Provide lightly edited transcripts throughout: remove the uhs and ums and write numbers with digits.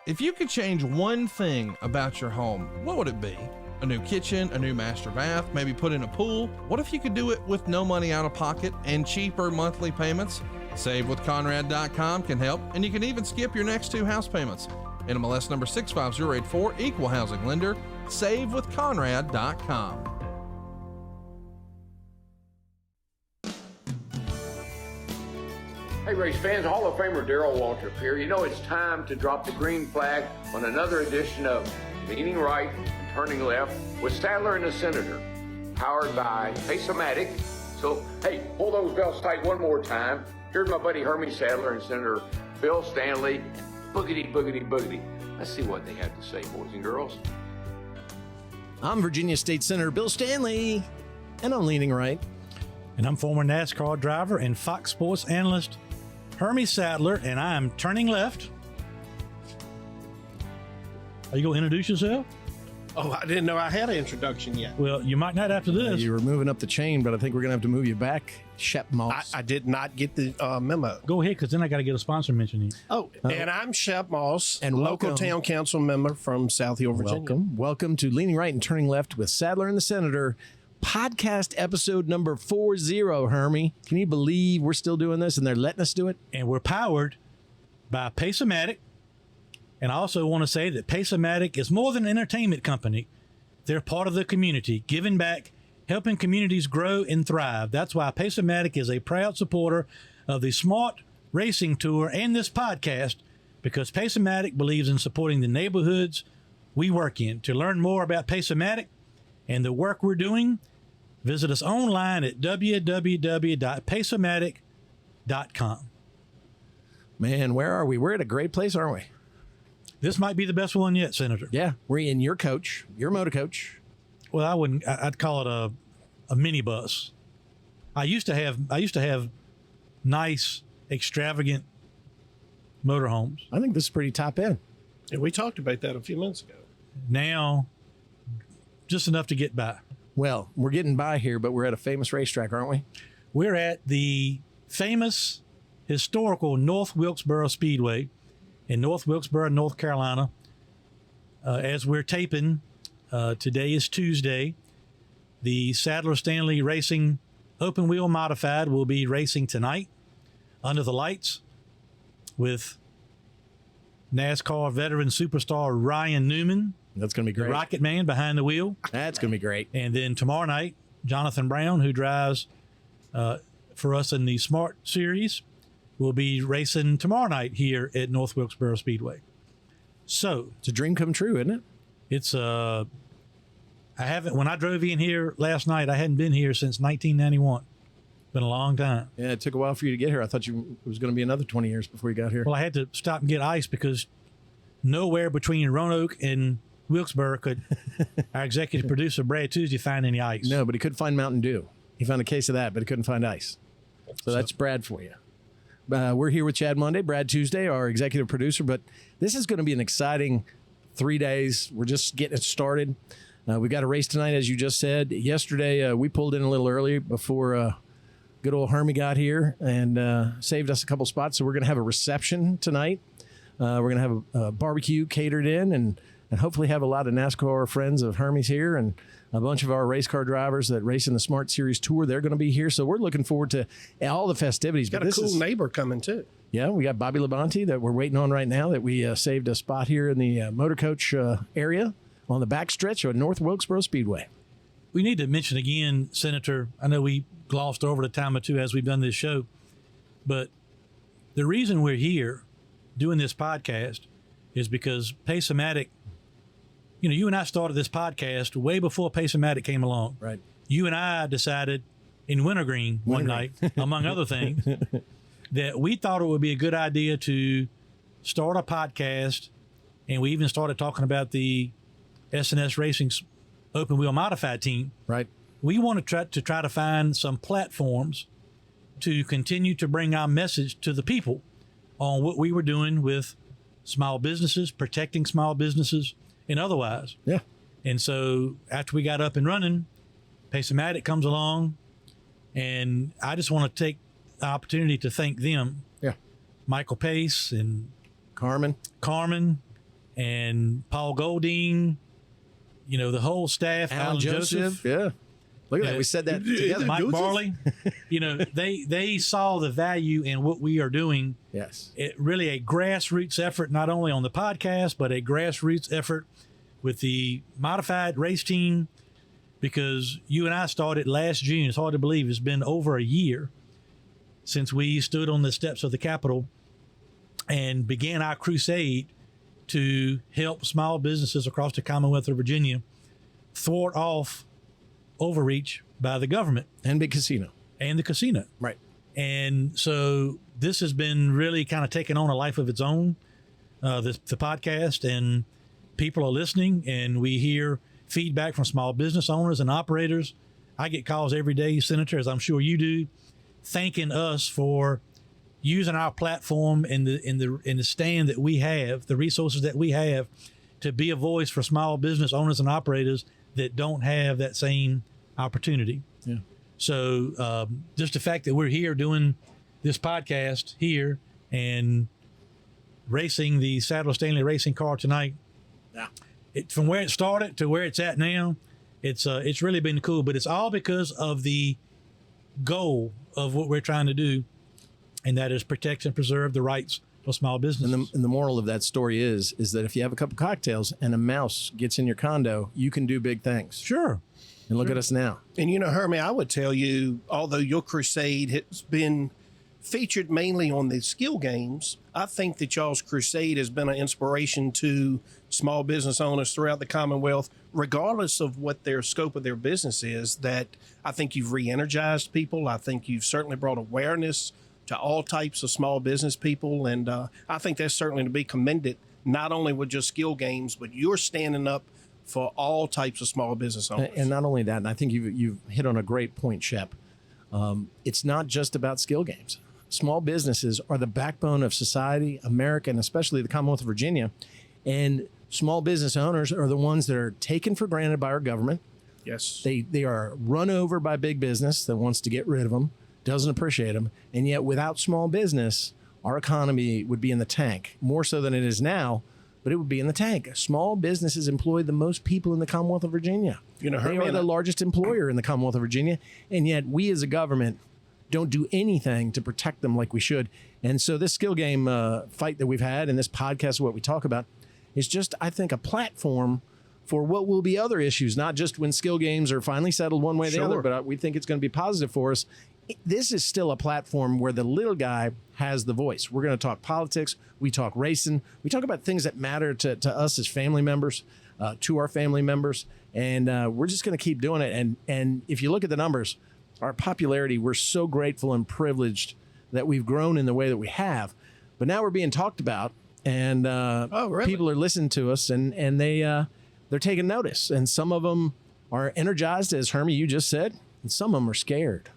If you could change one thing about your home, what would it be? A new kitchen, a new master bath, maybe put in a pool? What if you could do it with no money out of pocket and cheaper monthly payments? SaveWithConrad.com can help, and you can even skip your next 2 house payments. NMLS number 65084, equal housing lender. SaveWithConrad.com. Hey race fans, Hall of Famer Darrell Waltrip here. You know it's time to drop the green flag on another edition of Leaning Right and Turning Left with Sadler and the Senator, powered by Pace-O-Matic. So, hey, pull those belts tight one more time. Here's my buddy Hermie Sadler and Senator Bill Stanley. Boogity, boogity, boogity. Let's see what they have to say, boys and girls. I'm Virginia State Senator Bill Stanley, and I'm leaning right. And I'm former NASCAR driver and Fox Sports analyst Hermie Sadler, and I'm turning left. Are you going to introduce yourself? Oh, I didn't know I had an introduction yet. Well, you might not after this. You were moving up the chain, but I think we're going to have to move you back. Shep Moss. I did not get the memo. Go ahead, because then I got to get a sponsor mention here. And I'm Shep Moss, and local welcome. town council member from South Hill, Virginia. Welcome to Leaning Right and Turning Left with Sadler and the Senator, podcast episode number 40, Hermie. Can you believe we're still doing this and they're letting us do it? And we're powered by Pace-O-Matic. And I also want to say that Pace-O-Matic is more than an entertainment company. They're part of the community, giving back, helping communities grow and thrive. That's why Pace-O-Matic is a proud supporter of the Smart Racing Tour and this podcast, because Pace-O-Matic believes in supporting the neighborhoods we work in. To learn more about Pace-O-Matic and the work we're doing, visit us online at www.paceomatic.com. Man, where are we? We're at a great place, aren't we? This might be the best one yet, Senator. Yeah, we're in your coach, your motor coach. Well, I wouldn't. I'd call it a minibus. I used to have nice, extravagant motorhomes. I think this is pretty top end. And we talked about that a few minutes ago. Now, just enough to get by. Well, we're getting by here, but we're at a famous racetrack, aren't we? We're at the famous historical North Wilkesboro Speedway in North Wilkesboro, North Carolina. As we're taping, today is Tuesday. The Sadler Stanley Racing Open Wheel Modified will be racing tonight under the lights with NASCAR veteran superstar Ryan Newman. That's going to be great. The Rocket Man behind the wheel. That's going to be great. And then tomorrow night, Jonathan Brown, who drives for us in the Smart Series, will be racing tomorrow night here at North Wilkesboro Speedway. So it's a dream come true, isn't it? It's when I drove in here last night, I hadn't been here since 1991. Been a long time. Yeah, it took a while for you to get here. I thought it was going to be another 20 years before you got here. Well, I had to stop and get ice because nowhere between Roanoke and Wilkesboro could our executive producer, Brad Tuesday, find any ice. No, but he could find Mountain Dew. He found a case of that, but he couldn't find ice. So that's Brad for you. We're here with Chad Monday, Brad Tuesday, our executive producer, but this is going to be an exciting 3 days. We're just getting it started. We got a race tonight, as you just said. Yesterday, we pulled in a little early before good old Hermie got here and saved us a couple spots. So we're going to have a reception tonight. We're going to have a barbecue catered in and hopefully have a lot of NASCAR friends of Hermie's here and a bunch of our race car drivers that race in the Smart Series Tour. They're going to be here. So we're looking forward to all the festivities. Got a cool neighbor coming, too. Yeah, we got Bobby Labonte that we're waiting on right now that we saved a spot here in the motor coach area on the backstretch of North Wilkesboro Speedway. We need to mention again, Senator, I know we glossed over it a time or two as we've done this show, but the reason we're here doing this podcast is because Pace-O-Matic, you and I started this podcast way before Pace-O-Matic came along. Right. You and I decided in Wintergreen one night, among other things, that we thought it would be a good idea to start a podcast, and we even started talking about the S&S Racing's Open Wheel Modified team. Right. We want to try to find some platforms to continue to bring our message to the people on what we were doing with small businesses, protecting small businesses, and otherwise. Yeah. And so after we got up and running, Pace-O-Matic comes along, and I just want to take the opportunity to thank them. Yeah. Michael Pace and Carmen, and Paul Goldine, the whole staff, Alan Joseph. Yeah. Look at that. We said that together. Mike Barley, they saw the value in what we are doing. Yes. It really a grassroots effort, not only on the podcast, but a grassroots effort with the modified race team, because you and I started last June. It's hard to believe it's been over a year since we stood on the steps of the Capitol and began our crusade to help small businesses across the Commonwealth of Virginia thwart off overreach by the government And big casino. and the casino. Right. And so this has been really kind of taking on a life of its own, the podcast, and people are listening, and we hear feedback from small business owners and operators. I get calls every day, Senator, as I'm sure you do, thanking us for using our platform in the stand that we have, the resources that we have, to be a voice for small business owners and operators that don't have that same opportunity. Yeah. So just the fact that we're here doing this podcast here and racing the Sadler Stanley racing car tonight, from where it started to where it's at now, it's really been cool. But it's all because of the goal of what we're trying to do, and that is protect and preserve the rights of small businesses. And the moral of that story is that if you have a couple cocktails and a mouse gets in your condo, you can do big things. Sure. And look at us now. And Hermie, I would tell you, although your crusade has been featured mainly on the skill games, I think that y'all's crusade has been an inspiration to small business owners throughout the Commonwealth, regardless of what their scope of their business is. That I think you've re-energized people. I think you've certainly brought awareness to all types of small business people. And I think that's certainly to be commended, not only with just skill games, but you're standing up for all types of small business owners. And not only that, and I think you've hit on a great point, Shep. It's not just about skill games. Small businesses are the backbone of society, America, and especially the Commonwealth of Virginia. And small business owners are the ones that are taken for granted by our government. Yes. They are run over by big business that wants to get rid of them, doesn't appreciate them. And yet without small business, our economy would be in the tank, more so than it is now, but it would be in the tank. Small businesses employ the most people in the Commonwealth of Virginia. They are the largest employer in the Commonwealth of Virginia. And yet we as a government don't do anything to protect them like we should. And so this skill game fight that we've had and this podcast, what we talk about, is just, I think, a platform for what will be other issues, not just when skill games are finally settled one way or the other, but we think it's going to be positive for us. This is still a platform where the little guy has the voice. We're going to talk politics. We talk racing. We talk about things that matter to us as family members, to our family members. And we're just going to keep doing it. And if you look at the numbers, our popularity, we're so grateful and privileged that we've grown in the way that we have. But now we're being talked about, and people are listening to us, and they're taking notice. And some of them are energized, as Hermie, you just said, and some of them are scared.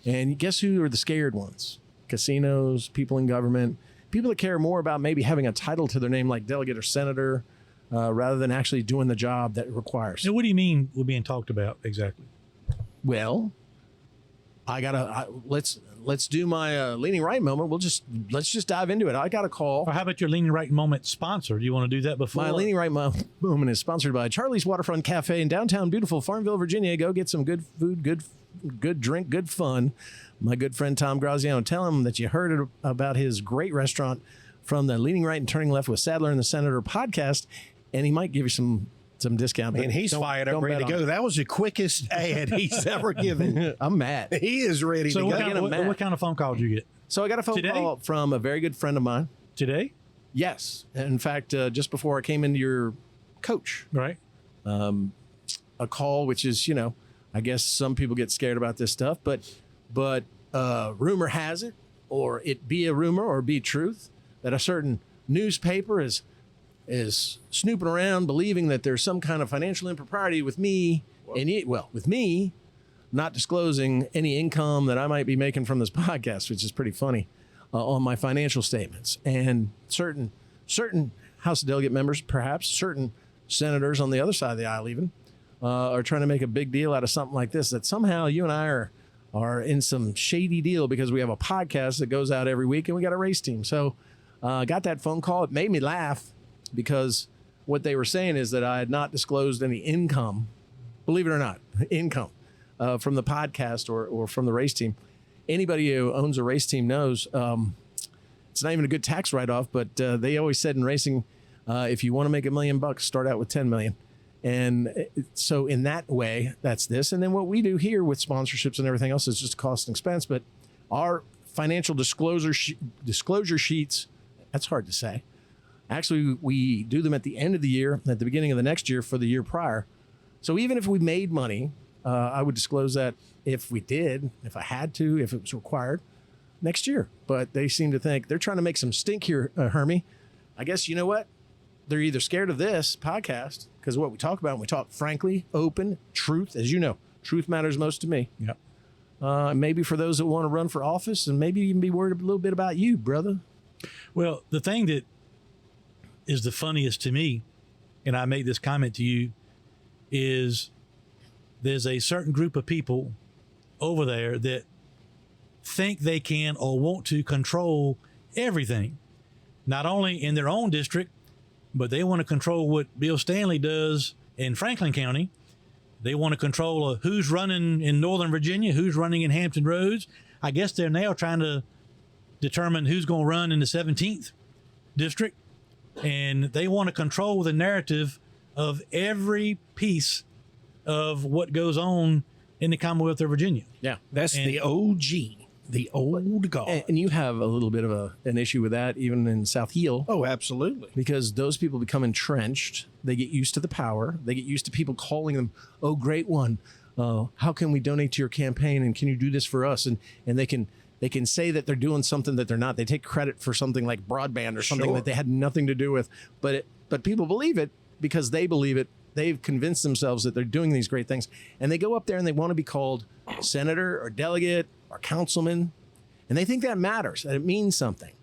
And guess who are the scared ones? Casinos, people in government, people that care more about maybe having a title to their name like delegate or senator rather than actually doing the job that it requires. Now, what do you mean we're being talked about exactly? Well, let's do my leaning right moment. Let's just dive into it. I got a call. Or how about your leaning right moment sponsor? Do you want to do that before? My leaning right moment is sponsored by Charlie's Waterfront Cafe in downtown beautiful Farmville, Virginia. Go get some good food, good drink, good fun. My good friend Tom Graziano, tell him that you heard about his great restaurant from the Leaning Right and Turning Left with Sadler and the Senator podcast, and he might give you some discount. And he's fired up, ready to go. That was the quickest ad he's ever given. I'm mad. He is ready to go. What kind of phone call did you get? So I got a phone call from a very good friend of mine. Today? Yes. In fact, just before I came into your coach. Right. A call, which is, I guess some people get scared about this stuff, but rumor has it, or it be a rumor or be truth, that a certain newspaper is snooping around, believing that there's some kind of financial impropriety with me, with me not disclosing any income that I might be making from this podcast, which is pretty funny, on my financial statements. And certain House of Delegate members, perhaps certain senators on the other side of the aisle even, are trying to make a big deal out of something like this, that somehow you and I are in some shady deal because we have a podcast that goes out every week and we got a race team. So got that phone call. It made me laugh because what they were saying is that I had not disclosed any income, believe it or not, income from the podcast or from the race team. Anybody who owns a race team knows it's not even a good tax write-off, but they always said in racing, if you want to make $1 million, start out with 10 million. And so in that way, that's this. And then what we do here with sponsorships and everything else is just cost and expense. But our financial disclosure sheets, that's hard to say. Actually, we do them at the end of the year, at the beginning of the next year for the year prior. So even if we made money, I would disclose that if we did, if I had to, if it was required, next year. But they seem to think they're trying to make some stink here, Hermie. I guess, you know what? They're either scared of this podcast, because what we talk about, we talk frankly, open, truth. As you know, truth matters most to me. Yep. Maybe for those that want to run for office, and maybe even be worried a little bit about you, brother. Well, the thing that is the funniest to me, and I made this comment to you, is there's a certain group of people over there that think they can or want to control everything, not only in their own district, but they want to control what Bill Stanley does in Franklin County. They want to control who's running in Northern Virginia, who's running in Hampton Roads. I guess they're now trying to determine who's going to run in the 17th district. And they want to control the narrative of every piece of what goes on in the Commonwealth of Virginia. Yeah. That's the OG. The old guard. And you have a little bit of an issue with that, even in South Heel. Oh, absolutely. Because those people become entrenched. They get used to the power. They get used to people calling them, oh, great one. How can we donate to your campaign? And can you do this for us? And they can say that they're doing something that they're not. They take credit for something like broadband or something that they had nothing to do with. But people believe it because they believe it. They've convinced themselves that they're doing these great things. And they go up there and they want to be called senator or delegate or councilman. And they think that matters, that it means something.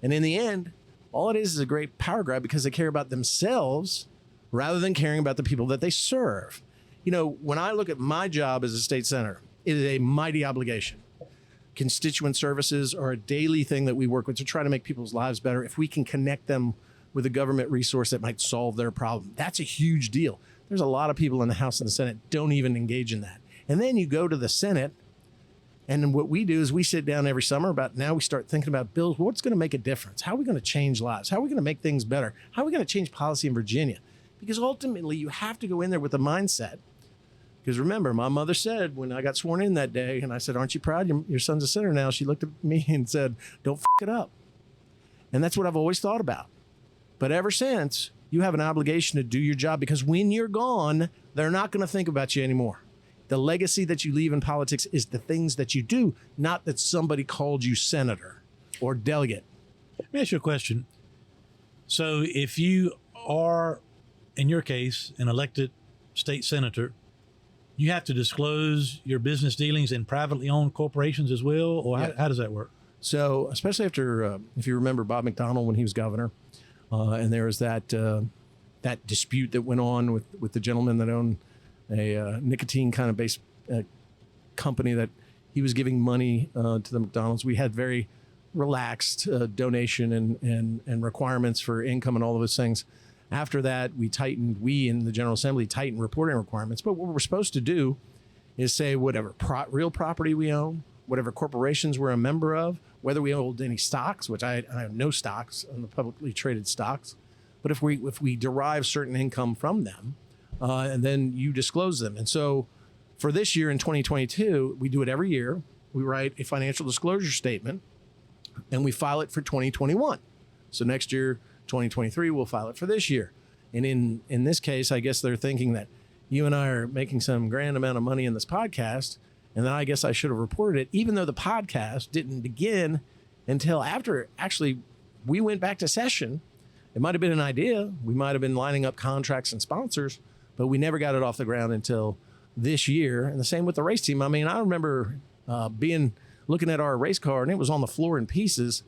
And in the end, all it is a great power grab because they care about themselves rather than caring about the people that they serve. You know, when I look at my job as a state senator, it is a mighty obligation. Constituent services are a daily thing that we work with to try to make people's lives better. If we can connect them with a government resource that might solve their problem, that's a huge deal. There's a lot of people in the House and the Senate don't even engage in that. And then you go to the Senate, and what we do is we sit down every summer we start thinking about bills. What's going to make a difference? How are we going to change lives? How are we going to make things better? How are we going to change policy in Virginia? Because ultimately you have to go in there with a mindset. Because remember, my mother said when I got sworn in that day, and I said, aren't you proud? Your son's a senator now. She looked at me and said, don't f it up. And that's what I've always thought about. But ever since, you have an obligation to do your job, because when you're gone, they're not going to think about you anymore. The legacy that you leave in politics is the things that you do, not that somebody called you senator or delegate. Let me ask you a question. So if you are, in your case, an elected state senator, you have to disclose your business dealings in privately owned corporations as well? Or how does that work? So especially after, if you remember Bob McDonnell when he was governor, and there was that dispute that went on with the gentleman that owned a nicotine kind of based company that he was giving money to the McDonald's. We had very relaxed donation and requirements for income and all of those things. After that, we in the General Assembly tightened reporting requirements. But what we're supposed to do is say whatever real property we own, whatever corporations we're a member of, whether we hold any stocks, which I have no stocks on the publicly traded stocks. But if we derive certain income from them, and then you disclose them. And so for this year in 2022, we do it every year. We write a financial disclosure statement and we file it for 2021. So next year, 2023, we'll file it for this year. And in this case, I guess they're thinking that you and I are making some grand amount of money in this podcast. And then I guess I should have reported it, even though the podcast didn't begin until after actually we went back to session. It might have been an idea. We might have been lining up contracts and sponsors, but we never got it off the ground until this year. And the same with the race team. I mean, I remember looking at our race car and it was on the floor in pieces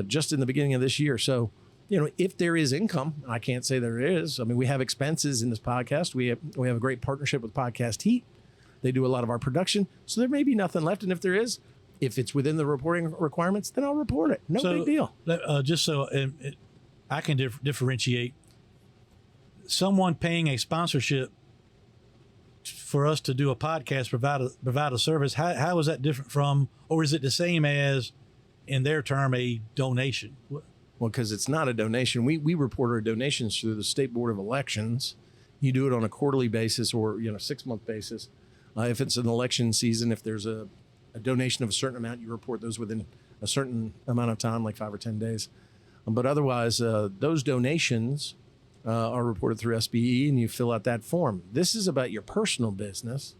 just in the beginning of this year. So, you know, if there is income, I can't say there is. I mean, we have expenses in this podcast. We have a great partnership with Podcast Heat. They do a lot of our production. So there may be nothing left. And if there is, if it's within the reporting requirements, then I'll report it. No big deal. Just so I can differentiate. someone paying a sponsorship for us to do a podcast, provide a service, how is that different from, or is it the same as, in their term, a donation? Well, because it's not a donation. We report our donations through the State Board of Elections. You do it on a quarterly basis or 6-month basis. If it's an election season, if there's a donation of a certain amount, you report those within a certain amount of time, like 5 or 10 days. But otherwise, those donations are reported through SBE, and you fill out that form. This is about your personal business,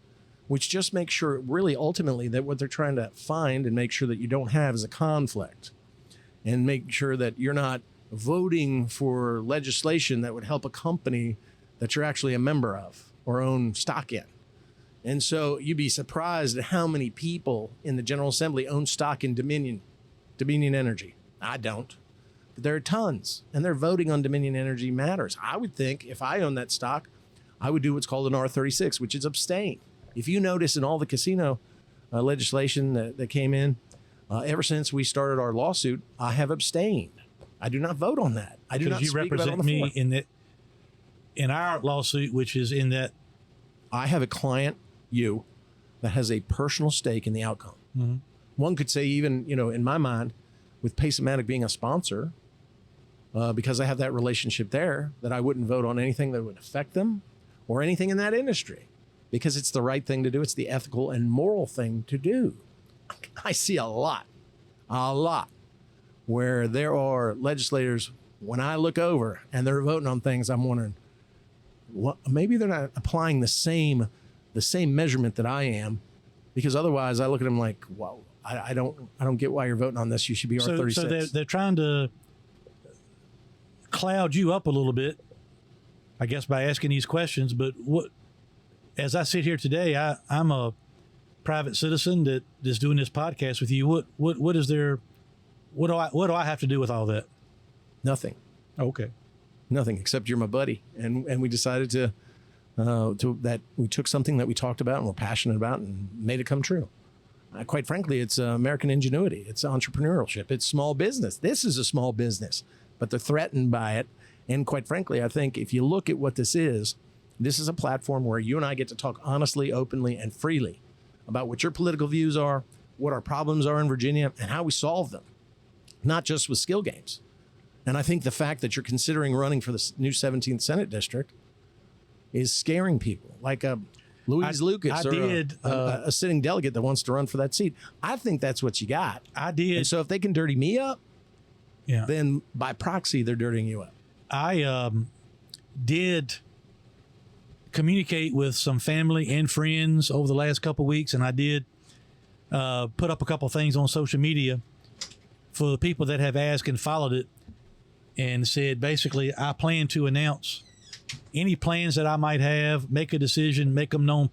which just makes sure, really, ultimately, that what they're trying to find and make sure that you don't have is a conflict, and make sure that you're not voting for legislation that would help a company that you're actually a member of or own stock in. And so you'd be surprised at how many people in the General Assembly own stock in Dominion Energy. I don't. But there are tons, and they're voting on Dominion Energy Matters. I would think if I owned that stock, I would do what's called an R36, which is abstain. If you notice in all the casino legislation that came in, ever since we started our lawsuit, I have abstained. I do not vote on that. I do not speak about it on the floor. You represent me in our lawsuit, which is in that. I have a client, you, that has a personal stake in the outcome. Mm-hmm. One could say even, in my mind, with Pace-O-Matic being a sponsor, because I have that relationship there, that I wouldn't vote on anything that would affect them or anything in that industry, because it's the right thing to do. It's the ethical and moral thing to do. I see a lot, where there are legislators, when I look over and they're voting on things, I'm wondering, what, maybe they're not applying the same measurement that I am, because otherwise I look at them like, well, I don't get why you're voting on this. You should be R36. So they're trying to cloud you up a little bit, I guess, by asking these questions. But as I sit here today, I'm a private citizen that is doing this podcast with you. What do I have to do with all that? Nothing. Okay. Nothing, except you're my buddy, and we decided to that we took something that we talked about and we're passionate about and made it come true. Quite frankly, it's American ingenuity. It's entrepreneurship. It's small business. This is a small business, but they're threatened by it. And quite frankly, I think if you look at what this is a platform where you and I get to talk honestly, openly, and freely about what your political views are, what our problems are in Virginia, and how we solve them, not just with skill games. And I think the fact that you're considering running for the new 17th Senate District is scaring people. Like Louise Lucas, a sitting delegate that wants to run for that seat. I think that's what you got. I did. And so if they can dirty me up, yeah, then by proxy, they're dirtying you up. I did communicate with some family and friends over the last couple of weeks, and I did put up a couple things on social media for the people that have asked and followed it, and said basically I plan to announce any plans that I might have, make a decision, make them known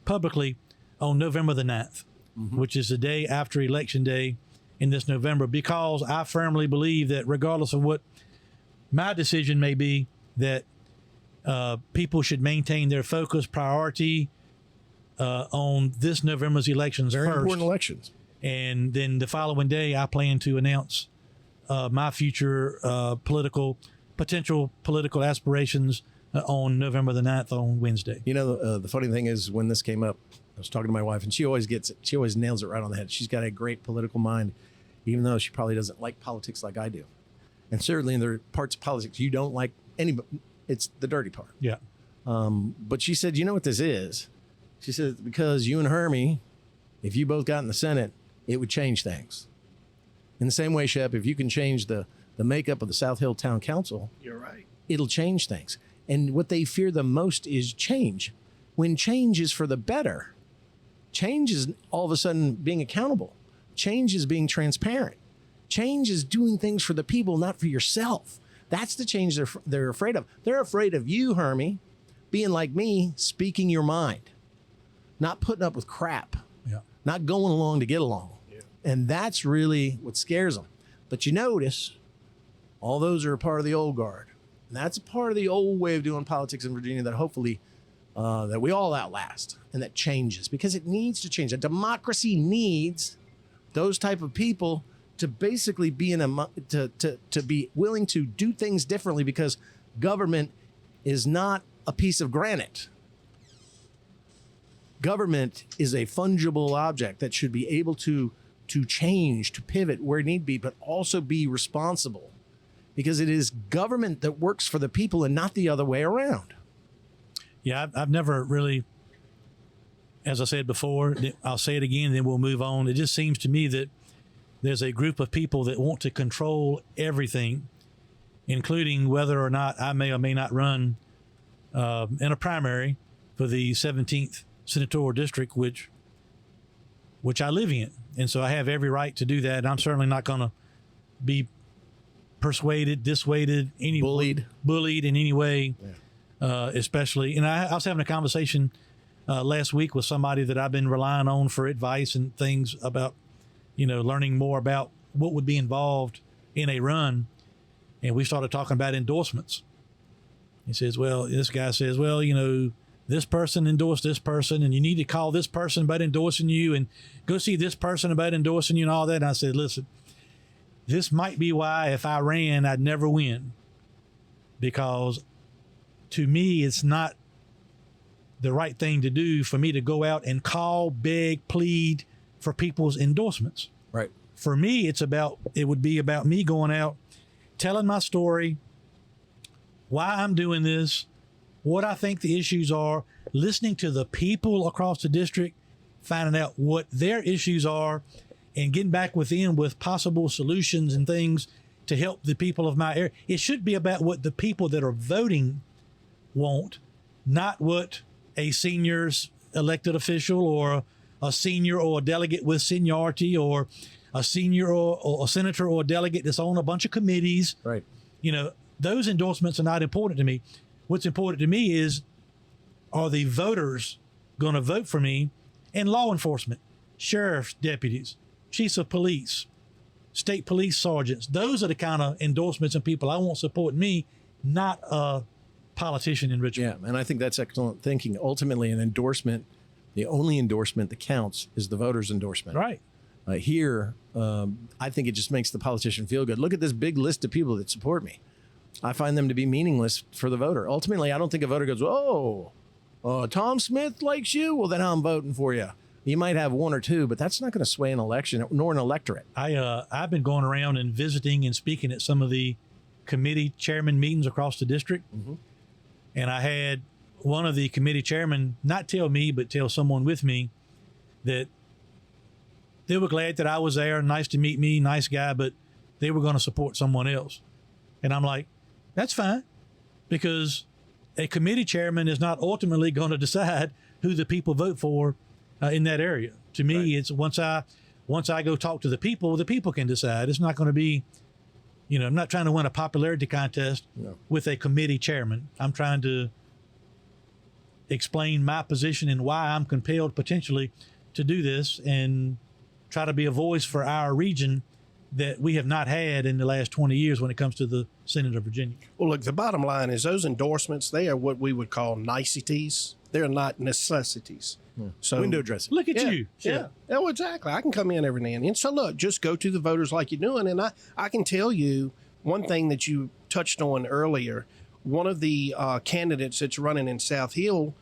publicly on November the 9th, mm-hmm. which is the day after Election Day in this November, because I firmly believe that regardless of what my decision may be, that people should maintain their focus, priority on this November's elections Very first. important elections. And then the following day, I plan to announce my future potential political aspirations on November the 9th on Wednesday. The funny thing is, when this came up, I was talking to my wife, and she always gets it. She always nails it right on the head. She's got a great political mind, even though she probably doesn't like politics like I do. And certainly there are parts of politics you don't like anybody. It's the dirty part. Yeah. But she said, you know what this is? She said, because you and Hermie, if you both got in the Senate, it would change things. In the same way, Shep, if you can change the makeup of the South Hill Town Council, You're right. it'll change things. And what they fear the most is change. When change is for the better, change is all of a sudden being accountable. Change is being transparent. Change is doing things for the people, not for yourself. That's the change they're afraid of. They're afraid of you, Hermie, being like me, speaking your mind, not putting up with crap, not going along to get along. Yeah. And that's really what scares them. But you notice, all those are a part of the old guard. And that's a part of the old way of doing politics in Virginia that hopefully that we all outlast, and that changes, because it needs to change. A democracy needs those type of people to basically be to be willing to do things differently, because government is not a piece of granite. Government is a fungible object that should be able to change, to pivot where need be, but also be responsible, because it is government that works for the people and not the other way around. Yeah, I've never really, as I said before, I'll say it again, then we'll move on. It just seems to me that there's a group of people that want to control everything, including whether or not I may or may not run in a primary for the 17th senatorial district, which I live in. And so I have every right to do that. I'm certainly not going to be persuaded, dissuaded, bullied in any way, especially. And I was having a conversation last week with somebody that I've been relying on for advice and things about, learning more about what would be involved in a run. And we started talking about endorsements. This guy says, this person endorsed this person, and you need to call this person about endorsing you, and go see this person about endorsing you, and all that. And I said, listen, this might be why if I ran, I'd never win, because to me, it's not the right thing to do for me to go out and call, beg, plead for people's endorsements. Right. For me, it would be about me going out, telling my story, why I'm doing this, what I think the issues are, listening to the people across the district, finding out what their issues are, and getting back within with possible solutions and things to help the people of my area. It should be about what the people that are voting want, not what a senior's elected official or a senior or a delegate with seniority or a senior or a senator or a delegate that's on a bunch of committees. Right. Those endorsements are not important to me. What's important to me is, are the voters going to vote for me? And law enforcement, sheriff's deputies, chiefs of police, state police sergeants. Those are the kind of endorsements and people I want supporting me, not a politician in Richmond. Yeah, and I think that's excellent thinking. Ultimately, an endorsement, the only endorsement that counts is the voter's endorsement. Right. Here, I think it just makes the politician feel good. Look at this big list of people that support me. I find them to be meaningless for the voter. Ultimately, I don't think a voter goes, Tom Smith likes you? Well, then I'm voting for you. You might have one or two, but that's not going to sway an election nor an electorate. I've been going around and visiting and speaking at some of the committee chairman meetings across the district. Mm-hmm. And I had one of the committee chairmen not tell me, but tell someone with me that they were glad that I was there. Nice to meet me, nice guy, but they were going to support someone else. And I'm like, that's fine, because a committee chairman is not ultimately going to decide who the people vote for in that area. To me, right. It's once I go talk to the people can decide. It's not going to be, I'm not trying to win a popularity contest with a committee chairman. I'm trying to explain my position and why I'm compelled potentially to do this and try to be a voice for our region that we have not had in the last 20 years when it comes to the Senate of Virginia. Well, look, the bottom line is those endorsements, they are what we would call niceties. They're not necessities. Yeah. So window dressing. Look at you. Yeah. Oh, exactly. I can come in every now and then. So look, just go to the voters like you're doing. And I can tell you one thing that you touched on earlier. One of the candidates that's running in South Hill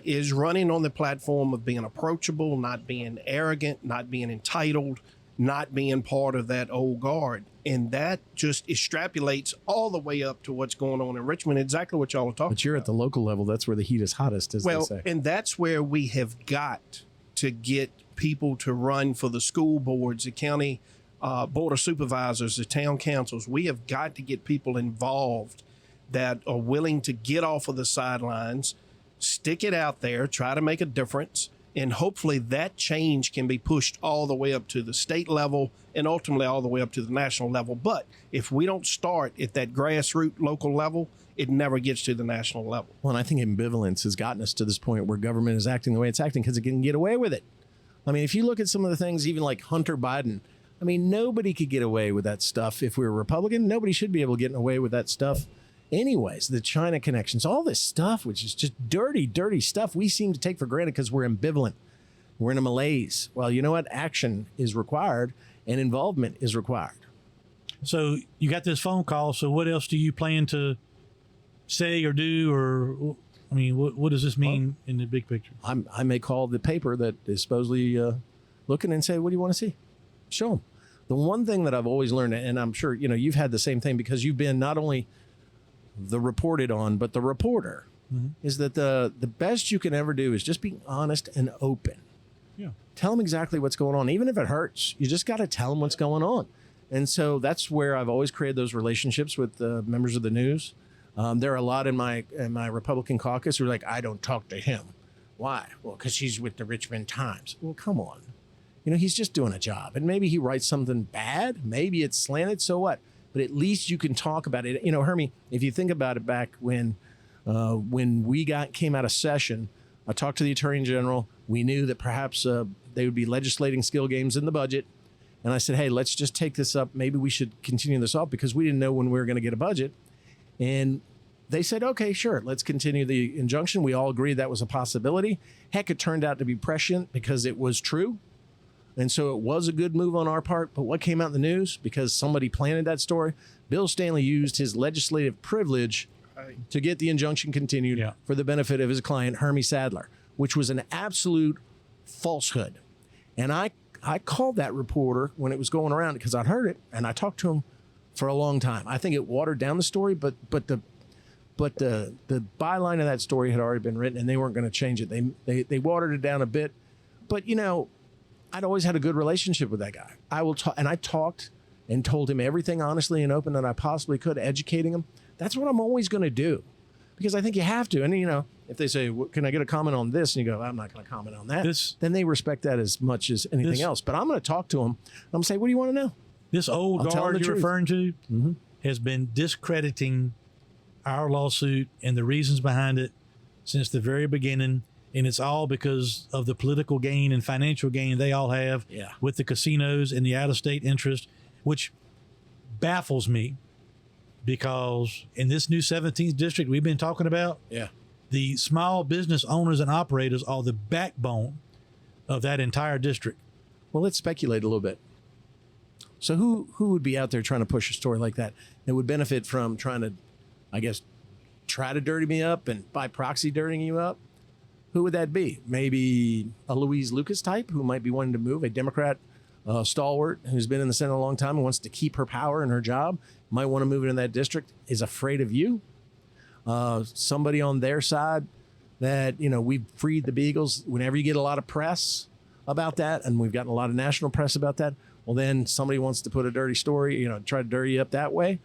is running on the platform of being approachable, not being arrogant, not being entitled, not being part of that old guard. And that just extrapolates all the way up to what's going on in Richmond, exactly what y'all are talking about. But you're at the local level. That's where the heat is hottest, as they say. And that's where we have got to get people to run for the school boards, the county board of supervisors, the town councils. We have got to get people involved that are willing to get off of the sidelines, stick it out there, try to make a difference. And hopefully that change can be pushed all the way up to the state level and ultimately all the way up to the national level. But if we don't start at that grassroots local level, it never gets to the national level. Well, and I think ambivalence has gotten us to this point where government is acting the way it's acting because it can get away with it. I mean, if you look at some of the things, even like Hunter Biden, I mean, nobody could get away with that stuff. If we were Republican, nobody should be able to get away with that stuff. Anyways, the China connections, all this stuff, which is just dirty, dirty stuff we seem to take for granted because we're ambivalent. We're in a malaise. Well, you know what? Action is required and involvement is required. So you got this phone call. So what else do you plan to say or do, or I mean, what does this mean in the big picture? I may call the paper that is supposedly looking and say, what do you want to see? Show them. The one thing that I've always learned, and I'm sure, you've had the same thing because you've been not only the reported on, but the reporter, is that the best you can ever do is just be honest and open. Yeah. Tell them exactly what's going on. Even if it hurts, you just got to tell them what's going on. And so that's where I've always created those relationships with members of the news. There are a lot in my Republican caucus who are like, I don't talk to him. Why? Well, because he's with the Richmond Times. Well, come on. He's just doing a job. And maybe he writes something bad. Maybe it's slanted. So what? But at least you can talk about it. Hermie, if you think about it, back when we came out of session, I talked to the Attorney General. We knew that perhaps they would be legislating skill games in the budget. And I said, hey, let's just take this up. Maybe we should continue this off because we didn't know when we were going to get a budget. And they said, okay, sure, let's continue the injunction. We all agreed that was a possibility. Heck, it turned out to be prescient because it was true. And so it was a good move on our part. But what came out in the news, because somebody planted that story, Bill Stanley used his legislative privilege to get the injunction continued for the benefit of his client, Hermie Sadler, which was an absolute falsehood. And I called that reporter when it was going around because I'd heard it, and I talked to him for a long time. I think it watered down the story, but the byline of that story had already been written, and they weren't going to change it. They watered it down a bit. But, I'd always had a good relationship with that guy. I talked and told him everything honestly and open that I possibly could, educating him. That's what I'm always going to do because I think you have to. And, if they say, can I get a comment on this? And you go, I'm not going to comment on that. Then they respect that as much as anything else. But I'm going to talk to them. I'm going to say, what do you want to know? This old guard you're referring to has been discrediting our lawsuit and the reasons behind it since the very beginning. And it's all because of the political gain and financial gain they all have with the casinos and the out-of-state interest, which baffles me because in this new 17th district we've been talking about, the small business owners and operators are the backbone of that entire district. Well, let's speculate a little bit. So who would be out there trying to push a story like that would benefit from trying to, I guess, try to dirty me up and by proxy dirtying you up? Who would that be? Maybe a Louise Lucas type who might be wanting to move, a Democrat stalwart who's been in the Senate a long time and wants to keep her power and her job, might want to move into that district, is afraid of you. Somebody on their side that, we've freed the Beagles. Whenever you get a lot of press about that, and we've gotten a lot of national press about that, well, then somebody wants to put a dirty story, try to dirty you up that way.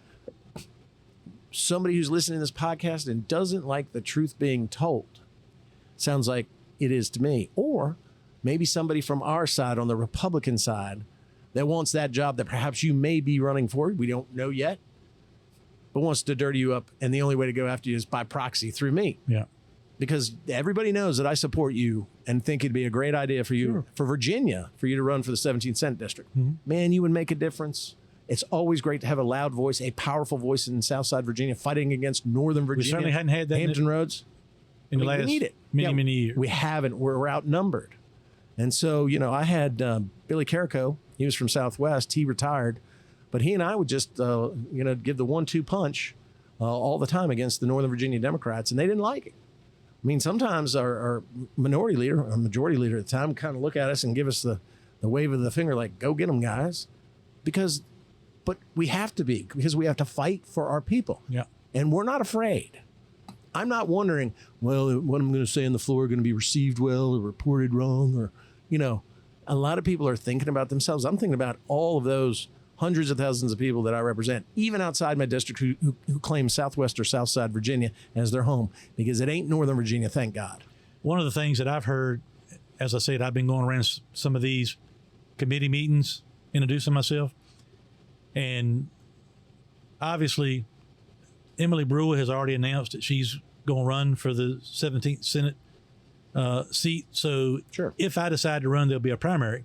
Somebody who's listening to this podcast and doesn't like the truth being told. Sounds like it is to me. Or maybe somebody from our side on the Republican side that wants that job that perhaps you may be running for. We don't know yet, but wants to dirty you up. And the only way to go after you is by proxy through me. Yeah. Because everybody knows that I support you and think it'd be a great idea for you, for Virginia, for you to run for the 17th Senate District. Man, you would make a difference. It's always great to have a loud voice, a powerful voice in Southside Virginia fighting against Northern Virginia. We certainly hadn't had that Hampton Roads. In the last we need it. many years. We haven't. We're outnumbered. And so, I had Billy Carrico. He was from Southwest. He retired. But he and I would just, give the 1-2 punch all the time against the Northern Virginia Democrats, and they didn't like it. I mean, sometimes our minority leader, or majority leader at the time, kind of look at us and give us the wave of the finger like, go get them, guys. But we have to be, because we have to fight for our people. Yeah. And we're not afraid. I'm not wondering, well, what I'm going to say on the floor going to be received well or reported wrong, or, a lot of people are thinking about themselves. I'm thinking about all of those hundreds of thousands of people that I represent, even outside my district, who claim Southwest or Southside Virginia as their home, because it ain't Northern Virginia, thank God. One of the things that I've heard, as I said, I've been going around some of these committee meetings, introducing myself, and obviously Emily Brewer has already announced that she's going to run for the 17th Senate seat. So if I decide to run, there'll be a primary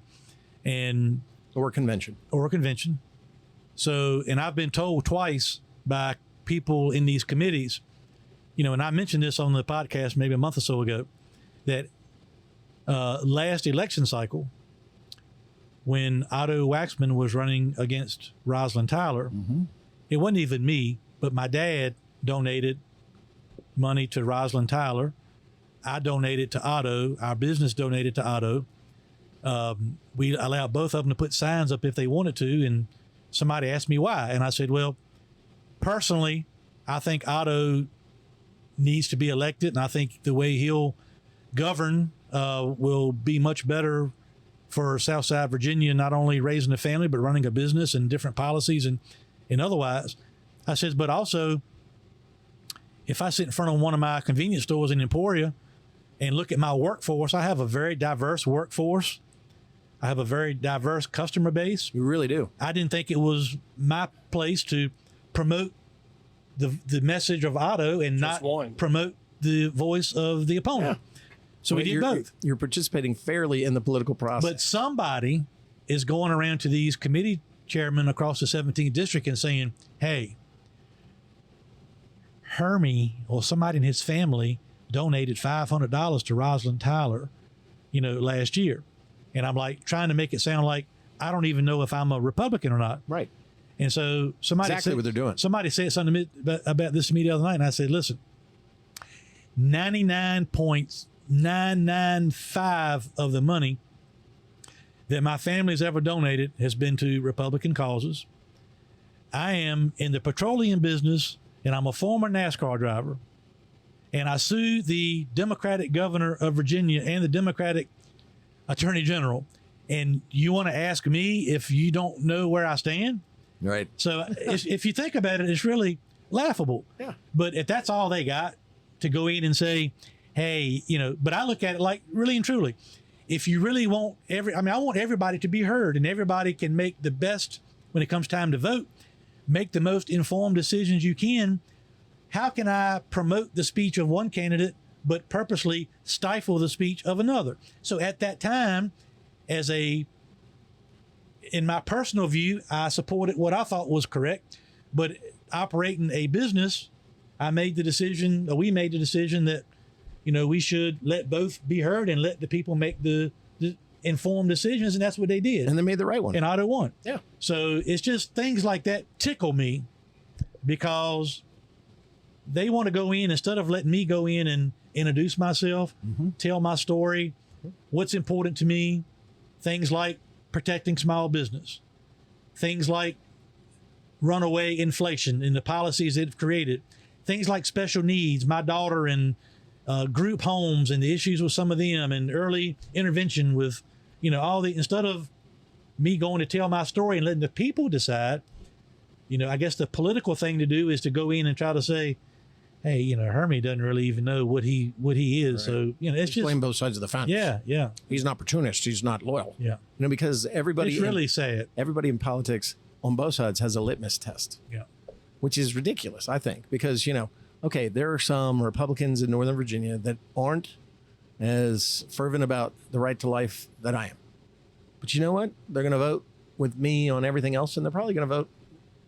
or convention. So, and I've been told twice by people in these committees, and I mentioned this on the podcast maybe a month or so ago, that last election cycle, when Otto Waxman was running against Rosalind Tyler, it wasn't even me, but my dad donated money to Rosalind Tyler. I donated to Otto. Our business donated to Otto. We allowed both of them to put signs up if they wanted to. And somebody asked me why. And I said, well, personally, I think Otto needs to be elected. And I think the way he'll govern will be much better for Southside Virginia, not only raising a family, but running a business and different policies and otherwise. I said, but also, if I sit in front of one of my convenience stores in Emporia and look at my workforce, I have a very diverse workforce. I have a very diverse customer base. You really do. I didn't think it was my place to promote the message of Otto and not promote the voice of the opponent. Yeah. So we did both. You're participating fairly in the political process. But somebody is going around to these committee chairmen across the 17th district and saying, hey, Hermie or somebody in his family donated $500 to Rosalind Tyler, last year. And I'm like trying to make it sound like I don't even know if I'm a Republican or not. Right. And so somebody said what they're doing. Somebody said something to me about this to me the other night. And I said, listen, 99.995 of the money that my family's ever donated has been to Republican causes. I am in the petroleum business, and I'm a former NASCAR driver, and I sued the Democratic governor of Virginia and the Democratic attorney general. And you want to ask me if you don't know where I stand? Right. So if you think about it, it's really laughable. Yeah. But if that's all they got to go in and say, hey, but I look at it like really and truly, if you really want I want everybody to be heard, and everybody can make the best, when it comes time to vote, make the most informed decisions you can. How can I promote the speech of one candidate, but purposely stifle the speech of another? So at that time, in my personal view, I supported what I thought was correct, but operating a business, we made the decision that, we should let both be heard and let the people make the informed decisions. And that's what they did. And they made the right one. And Otto won. Yeah. So it's just things like that tickle me, because they want to go in, instead of letting me go in and introduce myself, tell my story, what's important to me, things like protecting small business, things like runaway inflation and the policies they've created, things like special needs, my daughter and group homes and the issues with some of them, and early intervention with, instead of me going to tell my story and letting the people decide, I guess the political thing to do is to go in and try to say, hey, Hermie doesn't really even know what he is. Right. So, it's just blame both sides of the fence. Yeah. Yeah. He's an opportunist. He's not loyal. Yeah. Because everybody, it's really sad. Everybody in politics on both sides has a litmus test. Yeah. Which is ridiculous, I think, because, okay, there are some Republicans in Northern Virginia that aren't as fervent about the right to life that I am. But you know what? They're going to vote with me on everything else, and they're probably going to vote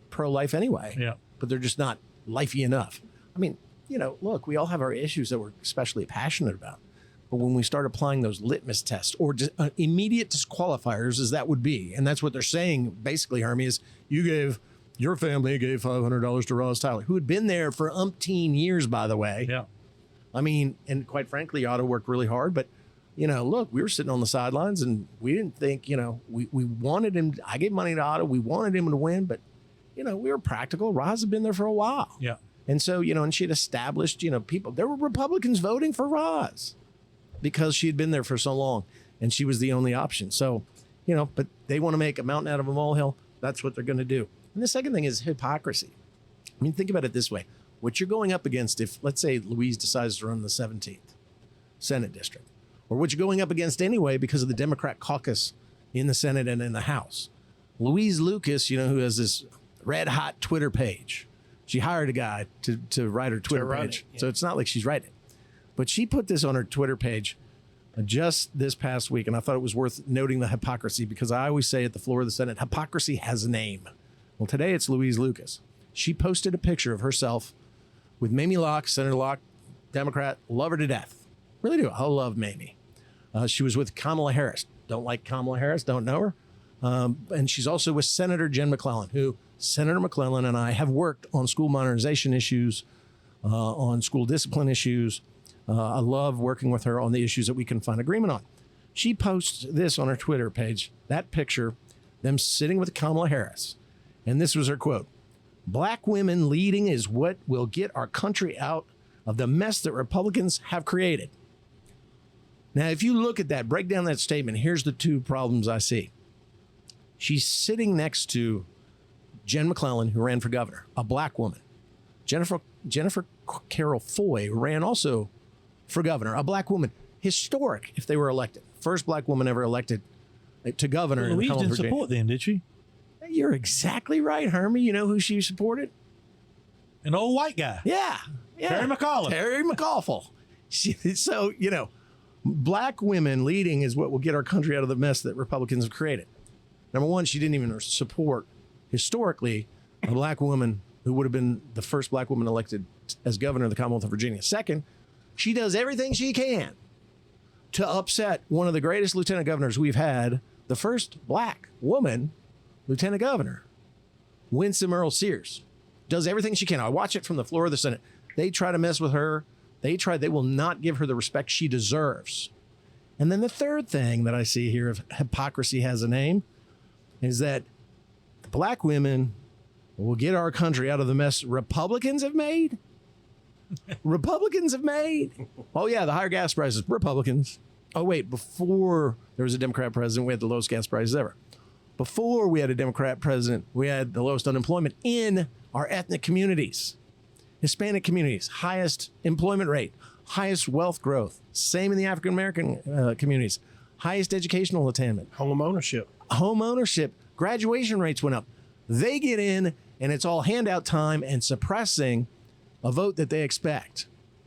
pro-life anyway. Yeah. But they're just not lifey enough. I mean, look, we all have our issues that we're especially passionate about. But when we start applying those litmus tests or immediate disqualifiers, as that would be, and that's what they're saying, basically, Hermie, is your family gave $500 to Ross Tyler, who had been there for umpteen years, by the way. Yeah. I mean, and quite frankly, Otto worked really hard, but, look, we were sitting on the sidelines and we didn't think, we wanted him. I gave money to Otto. We wanted him to win, but, we were practical. Roz had been there for a while. Yeah. And so, and she had established, people, there were Republicans voting for Roz because she had been there for so long and she was the only option. So, but they want to make a mountain out of a molehill. That's what they're going to do. And the second thing is hypocrisy. I mean, think about it this way. What you're going up against, if, let's say, Louise decides to run the 17th Senate district, or what you're going up against anyway because of the Democrat caucus in the Senate and in the House. Louise Lucas, who has this red hot Twitter page. She hired a guy to write her Twitter page. Yeah. So it's not like she's writing it. But she put this on her Twitter page just this past week, and I thought it was worth noting the hypocrisy, because I always say at the floor of the Senate, hypocrisy has a name. Well, today it's Louise Lucas. She posted a picture of herself with Mamie Locke, Senator Locke, Democrat, love her to death. Really do. I love Mamie. She was with Kamala Harris. Don't like Kamala Harris, don't know her. And she's also with Senator Jen McClellan, who Senator McClellan and I have worked on school modernization issues on school discipline issues. I love working with her on the issues that we can find agreement on. She posts this on her Twitter page, that picture, them sitting with Kamala Harris. And this was her quote: "Black women leading is what will get our country out of the mess that Republicans have created." Now, if you look at that, break down that statement, here's the two problems I see. She's sitting next to Jen McClellan, who ran for governor, a black woman. Jennifer Carroll Foy ran also for governor, a black woman. Historic if they were elected. First black woman ever elected to governor. Well, Louise didn't support them, did she? You're exactly right, Hermie. You know who she supported? An old white guy. Yeah. Terry McAuliffe. Terry McAuliffe. So, black women leading is what will get our country out of the mess that Republicans have created. Number one, she didn't even support, historically, a black woman who would have been the first black woman elected as governor of the Commonwealth of Virginia. Second, she does everything she can to upset one of the greatest lieutenant governors we've had, the first black woman lieutenant governor, Winsome Earl Sears. Does everything she can. I watch it from the floor of the Senate. They try to mess with her. They will not give her the respect she deserves. And then the third thing that I see here, if hypocrisy has a name, is that black women will get our country out of the mess Republicans have made. Republicans have made. Oh, yeah, the higher gas prices. Republicans. Oh, wait, before there was a Democrat president, we had the lowest gas prices ever. Before we had a Democrat president, we had the lowest unemployment in our ethnic communities. Hispanic communities, highest employment rate, highest wealth growth. Same in the African American communities. Highest educational attainment. Home ownership. Graduation rates went up. They get in, and it's all handout time and suppressing a vote that they expect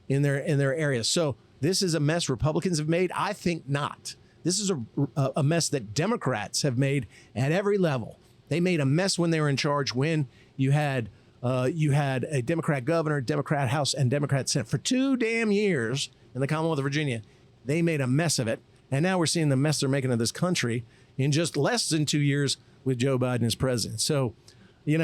in their area. So this is a mess Republicans have made? I think not. This is a mess that Democrats have made at every level. They made a mess when they were in charge, when you had a Democrat governor, Democrat House, and Democrat Senate. For 2 damn years in the Commonwealth of Virginia, they made a mess of it. And now we're seeing the mess they're making of this country in just less than 2 years with Joe Biden as president. So, I'm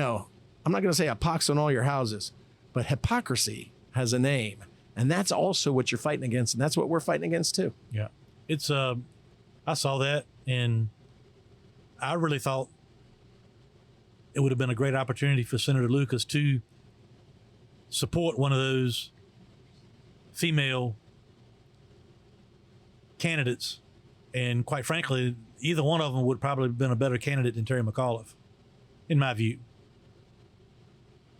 not going to say a pox on all your houses, but hypocrisy has a name. And that's also what you're fighting against. And that's what we're fighting against, too. Yeah. It's, I saw that, and I really thought it would have been a great opportunity for Senator Lucas to support one of those female candidates. And quite frankly, either one of them would probably have been a better candidate than Terry McAuliffe, in my view.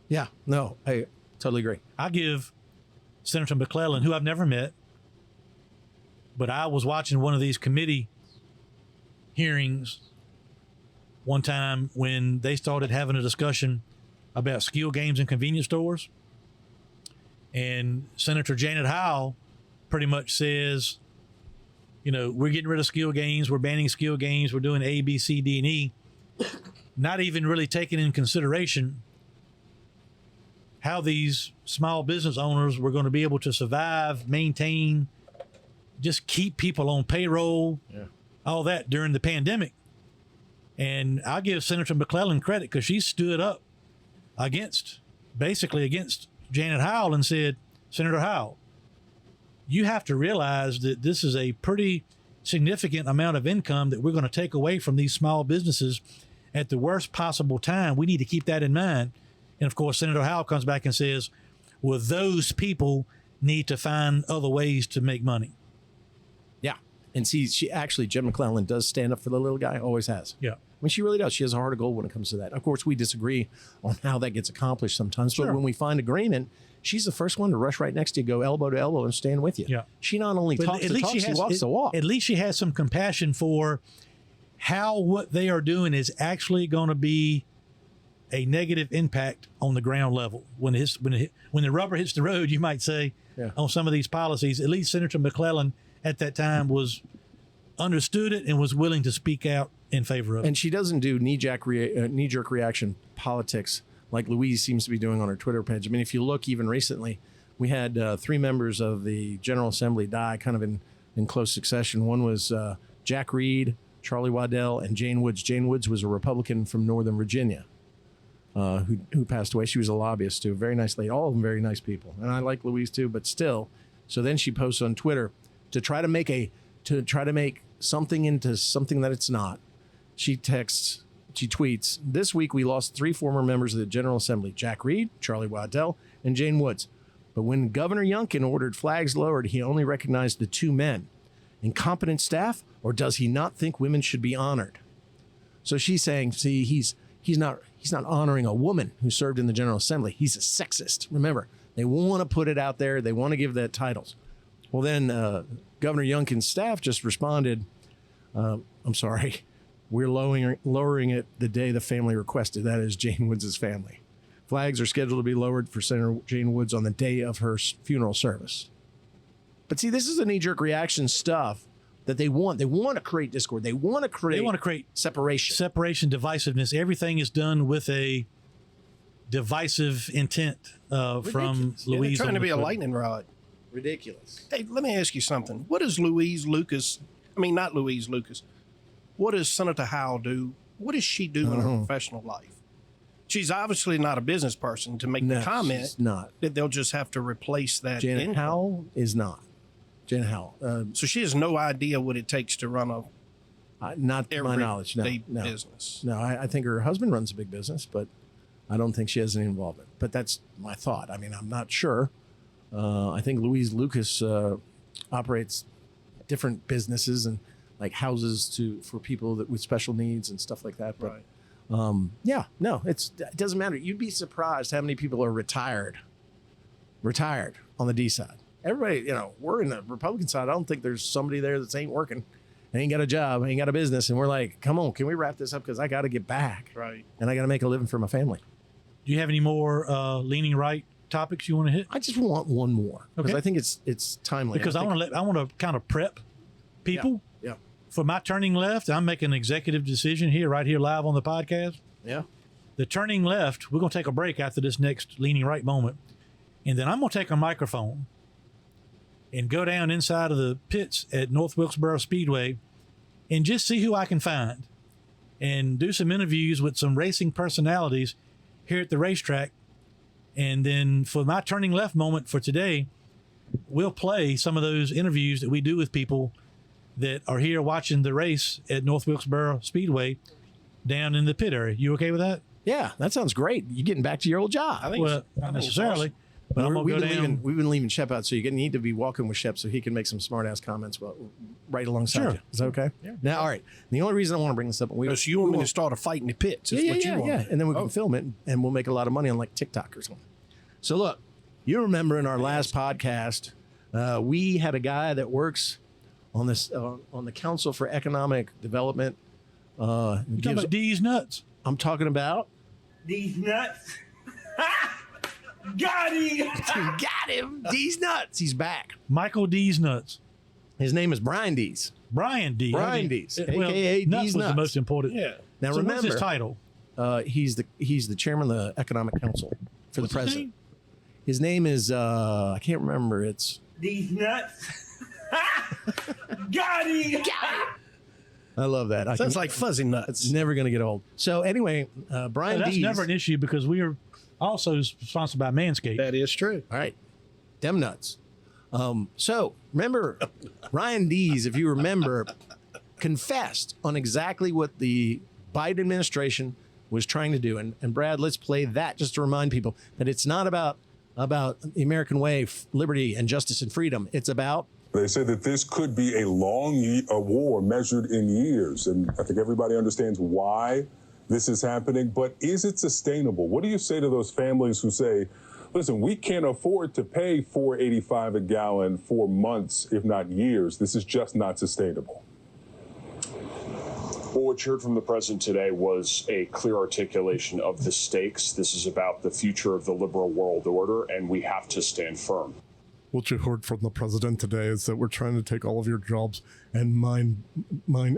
Yeah, no, I totally agree. I give Senator McClellan, who I've never met, but I was watching one of these committee hearings one time when they started having a discussion about skill games in convenience stores. And Senator Janet Howell pretty much says, we're getting rid of skill games. We're banning skill games. We're doing A, B, C, D, and E. Not even really taking in consideration how these small business owners were going to be able to survive, maintain, just keep people on payroll, all that during the pandemic. And I'll give Senator McClellan credit because she stood up against Janet Howell and said, Senator Howell, you have to realize that this is a pretty significant amount of income that we're going to take away from these small businesses at the worst possible time. We need to keep that in mind. And of course, Senator Howell comes back and says, well, those people need to find other ways to make money. Yeah. And see, Jen McClellan does stand up for the little guy, always has. Yeah. I mean, she really does. She has a heart of gold when it comes to that. Of course, we disagree on how that gets accomplished sometimes. Sure. But when we find agreement, she's the first one to rush right next to you, go elbow to elbow, and stand with you. Yeah. She not only talks the talk, she walks the walk. At least she has some compassion for how what they are doing is actually going to be a negative impact on the ground level. When the rubber hits the road, you might say, on some of these policies, at least Senator McClellan at that time understood it and was willing to speak out in favor of it. And she doesn't do knee-jerk reaction politics like Louise seems to be doing on her Twitter page. I mean, if you look even recently, we had 3 members of the General Assembly die kind of in close succession. One was Jack Reed, Charlie Waddell, and Jane Woods. Jane Woods was a Republican from Northern Virginia. who passed away. She was a lobbyist too, a very nice lady. All of them very nice people, and I like Louise too. But still, so then she posts on Twitter to try to make something into something that it's not. She tweets, "This week we lost 3 former members of the General Assembly: Jack Reed, Charlie Waddell, and Jane Woods. But when Governor Youngkin ordered flags lowered, he only recognized the 2 men. Incompetent staff, or does he not think women should be honored?" So she's saying, see, he's not honoring a woman who served in the General Assembly. He's a sexist. Remember, they want to put it out there. They want to give that titles. Well, then Governor Youngkin's staff just responded, "I'm sorry, we're lowering it the day the family requested. That is Jane Woods' family. Flags are scheduled to be lowered for Senator Jane Woods on the day of her funeral service." But see, this is a knee-jerk reaction stuff that they want. They want to create discord. They want to create separation. Divisiveness. Everything is done with a divisive intent from Louise. They're trying to be a lightning rod. Ridiculous. Hey, let me ask you something. What does not Louise Lucas, what does Senator Howell do? What does she do in her professional life? She's obviously not a business person to make the comment she's not. That they'll just have to replace that. Janet Howell is not. Janet Howell. So she has no idea what it takes to run not to my knowledge. No. Business. No, I think her husband runs a big business, but I don't think she has any involvement. But that's my thought. I mean, I'm not sure. I think Louise Lucas operates different businesses and like houses for people with special needs and stuff like that. But right. It doesn't matter. You'd be surprised how many people are retired on the D side. Everybody, we're in the Republican side. I don't think there's somebody there that ain't working, ain't got a job, ain't got a business. And we're like, come on, can we wrap this up? Because I got to get back. Right. And I got to make a living for my family. Do you have any more leaning right topics you want to hit? I just want one more because I think it's timely. Because I want to kind of prep people. Yeah. For my turning left, I'm making an executive decision right here live on the podcast. Yeah. The turning left, we're going to take a break after this next leaning right moment. And then I'm going to take a microphone and go down inside of the pits at North Wilkesboro Speedway and just see who I can find and do some interviews with some racing personalities here at the racetrack. And then for my turning left moment for today, we'll play some of those interviews that we do with people that are here watching the race at North Wilkesboro Speedway down in the pit area. You okay with that? Yeah, that sounds great. You're getting back to your old job. I think not necessarily. But I'm we've gonna go down. We've been leaving Shep out, so you need to be walking with Shep so he can make some smart ass comments right alongside you. Is that okay? Yeah. Now, all right. The only reason I want to bring this up, so you want me to start a fight in the pits? Is what you want? Yeah, and then we can film it, and we'll make a lot of money on like TikTok or something. So look, you remember in our last podcast, we had a guy that works on this on the Council for Economic Development. You talking about D's nuts? I'm talking about these nuts. Got him! Got him! D's nuts. He's back. Michael D's nuts. His name is Brian Dees. Brian D. Brian Dees, aka nuts D's was nuts. the most important. Yeah. Now so remember, what's his title? He's the chairman of the Economic Council for What's the president. His name is I can't remember. It's these nuts. Got him! I love that. Sounds like fuzzy nuts. It's never going to get old. So anyway, Brian That's Dees. never an issue because we are also sponsored by Manscaped. That is true. All right. Dem nuts. So remember, Ryan Dees, if you remember, confessed on exactly what the Biden administration was trying to do. And Brad, let's play that just to remind people that it's not about the American way, liberty and justice and freedom. It's about. They say that this could be a long war measured in years. And I think everybody understands why this is happening. But is it sustainable? What do you say to those families who say, listen, we can't afford to pay $4.85 a gallon for months, if not years. This is just not sustainable. Well, what you heard from the president today was a clear articulation of the stakes. This is about the future of the liberal world order, and we have to stand firm. What you heard from the president today is that we're trying to take all of your jobs and mine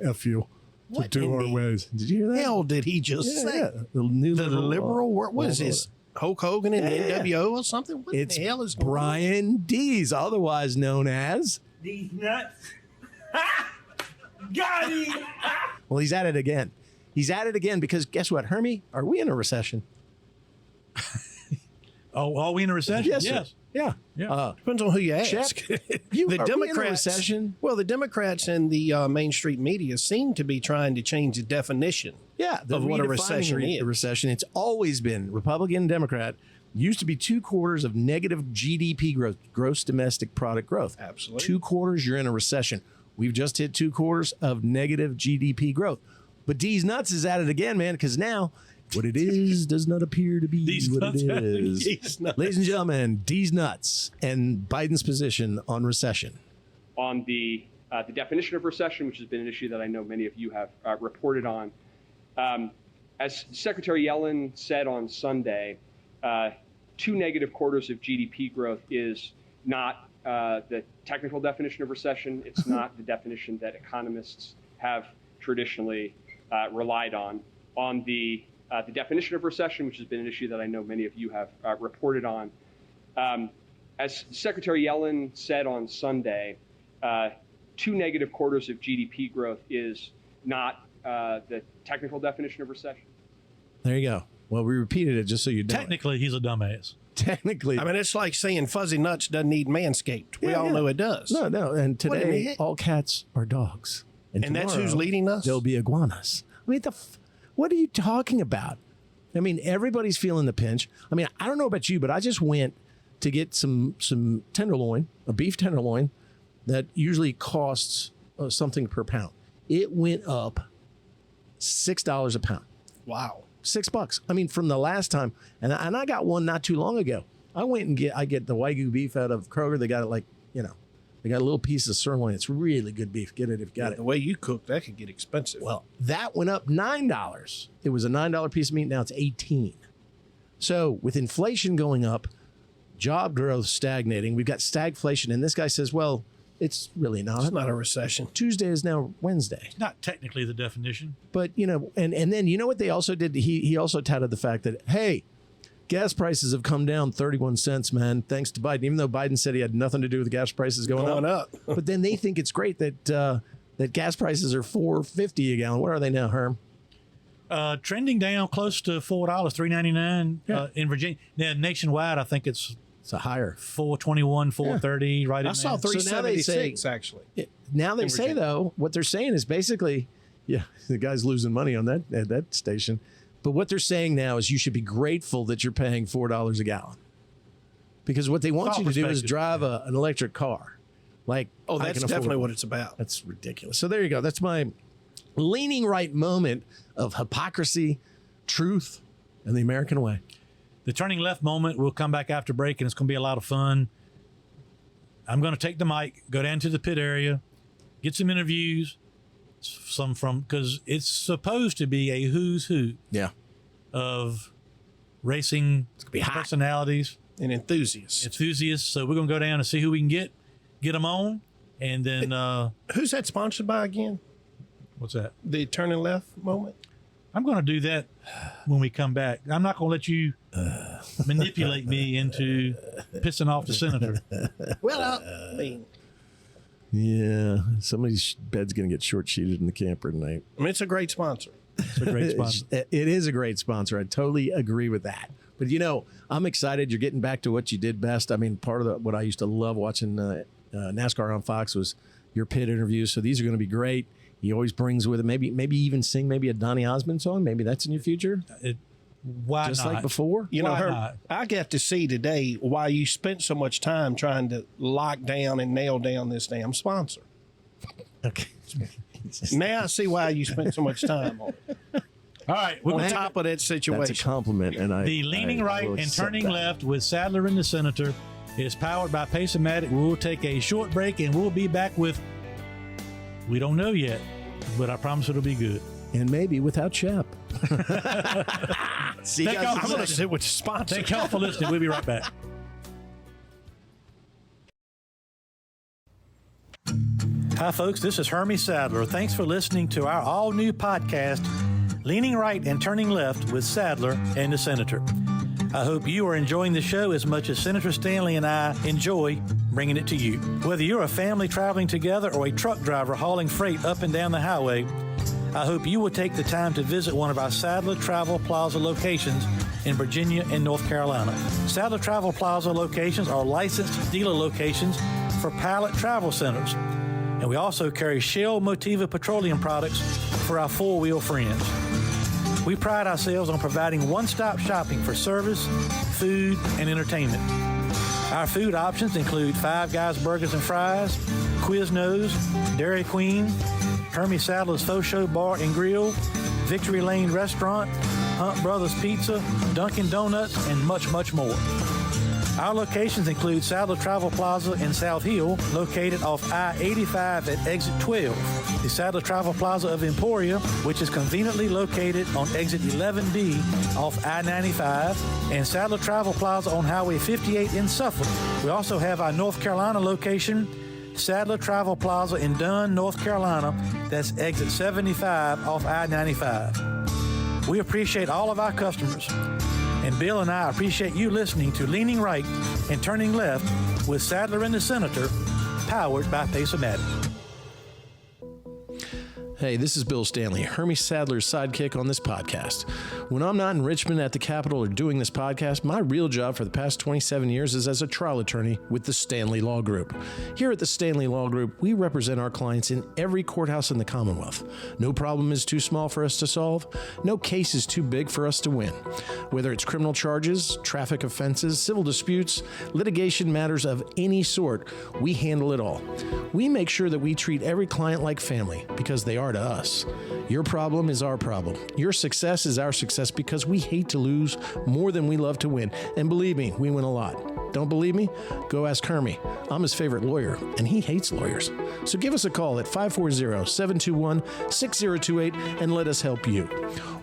F you to do our ways. Did you hear that? Hell did he just say? Yeah. The new liberal world. What is this? Hulk Hogan and NWO or something? What It's the hell is going on? Brian Dees, otherwise known as. These nuts. Got him! Well, he's at it again. He's at it again because guess what, Hermie? Are we in a recession? Oh, are we in a recession? Yes. Sir. Yeah. Depends on who you ask. Are the we in a Democrats, recession? well, the Democrats and the Main Street media seem to be trying to change the definition of what a recession is. A recession. It's always been Republican and Democrat. Used to be 2 quarters of negative GDP growth, gross domestic product growth. Absolutely. 2 quarters, you're in a recession. We've just hit 2 quarters of negative GDP growth. But D's Nuts is at it again, man, because now what it is does not appear to be what it is. Ladies and gentlemen, D's Nuts and Biden's position on recession. On the definition of recession, which has been an issue that I know many of you have reported on. As Secretary Yellen said on Sunday, 2 negative quarters of GDP growth is not the technical definition of recession. It's not the definition that economists have traditionally relied on. On the definition of recession, which has been an issue that I know many of you have reported on. As Secretary Yellen said on Sunday, 2 negative quarters of GDP growth is not the technical definition of recession. There you go. Well, we repeated it just so you know. Technically, he's a dumbass. Technically. I mean, it's like saying fuzzy nuts doesn't need manscaped. We all know it does. No. And today, all cats are dogs. And that's who's leading us? There'll be iguanas. I mean, what are you talking about? I mean, everybody's feeling the pinch. I mean, I don't know about you, but I just went to get some tenderloin, a beef tenderloin, that usually costs something per pound. It went up $6 a pound. Wow. $6. I mean, from the last time, and I got one not too long ago. I went and get the Wagyu beef out of Kroger. They got it they got a little piece of sirloin. It's really good beef. Get it if you got it. The way you cook, that could get expensive. Well, that went up $9. It was a $9 piece of meat. Now it's $18. So with inflation going up, job growth stagnating, we've got stagflation. And this guy says, well, it's really not. It's not a recession. Tuesday is now Wednesday. It's not technically the definition. But, and then you know what they also did? He also touted the fact that, hey, gas prices have come down 31 cents, man, thanks to Biden, even though Biden said he had nothing to do with gas prices going up. But then they think it's great that gas prices are $4.50 a gallon. What are they now, Herm? Trending down close to $4, $3.99 in Virginia. Now, nationwide, I think it's a higher $4.21, $4.30, right in there. I saw $3.76 actually. Now they say though, what they're saying is basically, the guy's losing money on that station. But what they're saying now is you should be grateful that you're paying $4 a gallon, because what they want you to do is drive an electric car. That's definitely what it's about. That's ridiculous. So there you go. That's my leaning right moment of hypocrisy, truth, and the American way. The turning left moment, we'll come back after break, and it's going to be a lot of fun. I'm going to take the mic, go down to the pit area, get some interviews, because it's supposed to be a who's who of racing personalities and enthusiasts. So we're going to go down and see who we can get them on. And then who's that sponsored by again? What's that? The turning left moment? I'm going to do that when we come back. I'm not going to let you manipulate me into pissing off the senator. Well, I mean, yeah, somebody's bed's going to get short-sheeted in the camper tonight. I mean, it's a great sponsor. It's a great sponsor. It is a great sponsor. I totally agree with that. But, I'm excited you're getting back to what you did best. I mean, part of what I used to love watching NASCAR on Fox was your pit interviews. So these are going to be great. He always brings with it, maybe even sing maybe a Donny Osmond song. Maybe that's in your future. Why Just not? like before? I got to see today why you spent so much time trying to lock down and nail down this damn sponsor. Okay. Now I see why you spent so much time on it. All right. We're on top of that situation. That's a compliment. And the leaning right and turning left with Sadler and the Senator is powered by Pace-O-Matic. We'll take a short break, and we'll be back with, we don't know yet, but I promise it'll be good. And maybe without Shep. See you guys. I'm going to sit with the sponsor. Thank y'all for listening. We'll be right back. Hi, folks. This is Hermie Sadler. Thanks for listening to our all-new podcast, Leaning Right and Turning Left with Sadler and the Senator. I hope you are enjoying the show as much as Senator Stanley and I enjoy bringing it to you. Whether you're a family traveling together or a truck driver hauling freight up and down the highway, I hope you will take the time to visit one of our Sadler Travel Plaza locations in Virginia and North Carolina. Sadler Travel Plaza locations are licensed dealer locations for Pilot Travel Centers. And we also carry Shell Motiva petroleum products for our four-wheel friends. We pride ourselves on providing one-stop shopping for service, food, and entertainment. Our food options include Five Guys Burgers and Fries, Quiznos, Dairy Queen, Hermie Sadler's Faux Show Bar and Grill, Victory Lane Restaurant, Hunt Brothers Pizza, Dunkin' Donuts, and much, much more. Our locations include Sadler Travel Plaza in South Hill, located off I-85 at Exit 12. The Sadler Travel Plaza of Emporia, which is conveniently located on Exit 11D off I-95, and Sadler Travel Plaza on Highway 58 in Suffolk. We also have our North Carolina location, Sadler Travel Plaza in Dunn, North Carolina. That's Exit 75 off I-95. We appreciate all of our customers. And Bill and I appreciate you listening to Leaning Right and Turning Left with Sadler and the Senator, powered by Pace-O-Matic. Hey, this is Bill Stanley, Hermie Sadler's sidekick on this podcast. When I'm not in Richmond at the Capitol or doing this podcast, my real job for the past 27 years is as a trial attorney with the Stanley Law Group. Here at the Stanley Law Group, we represent our clients in every courthouse in the Commonwealth. No problem is too small for us to solve. No case is too big for us to win. Whether it's criminal charges, traffic offenses, civil disputes, litigation matters of any sort, we handle it all. We make sure that we treat every client like family because they are to us. Your problem is our problem. Your success is our success because we hate to lose more than we love to win. And believe me, we win a lot. Don't believe me? Go ask Hermie. I'm his favorite lawyer, and he hates lawyers. So give us a call at 540-721-6028 and let us help you.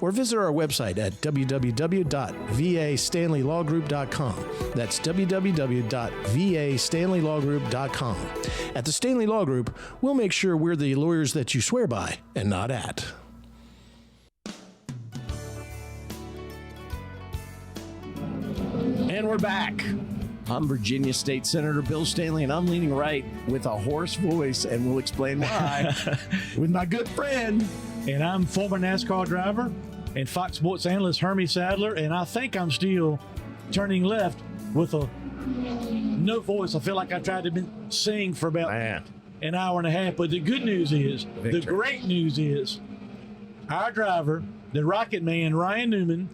Or visit our website at www.vastanleylawgroup.com. That's www.vastanleylawgroup.com. At the Stanley Law Group, we'll make sure we're the lawyers that you swear by and not at. And we're back. I'm Virginia State Senator Bill Stanley, and I'm leaning right with a hoarse voice, and we'll explain why with my good friend. And I'm former NASCAR driver and Fox Sports analyst Hermie Sadler, and I think I'm still turning left with a no voice. I feel like I tried to sing for about an hour and a half, but the good news is, the great news is, our driver, the Rocket Man, Ryan Newman,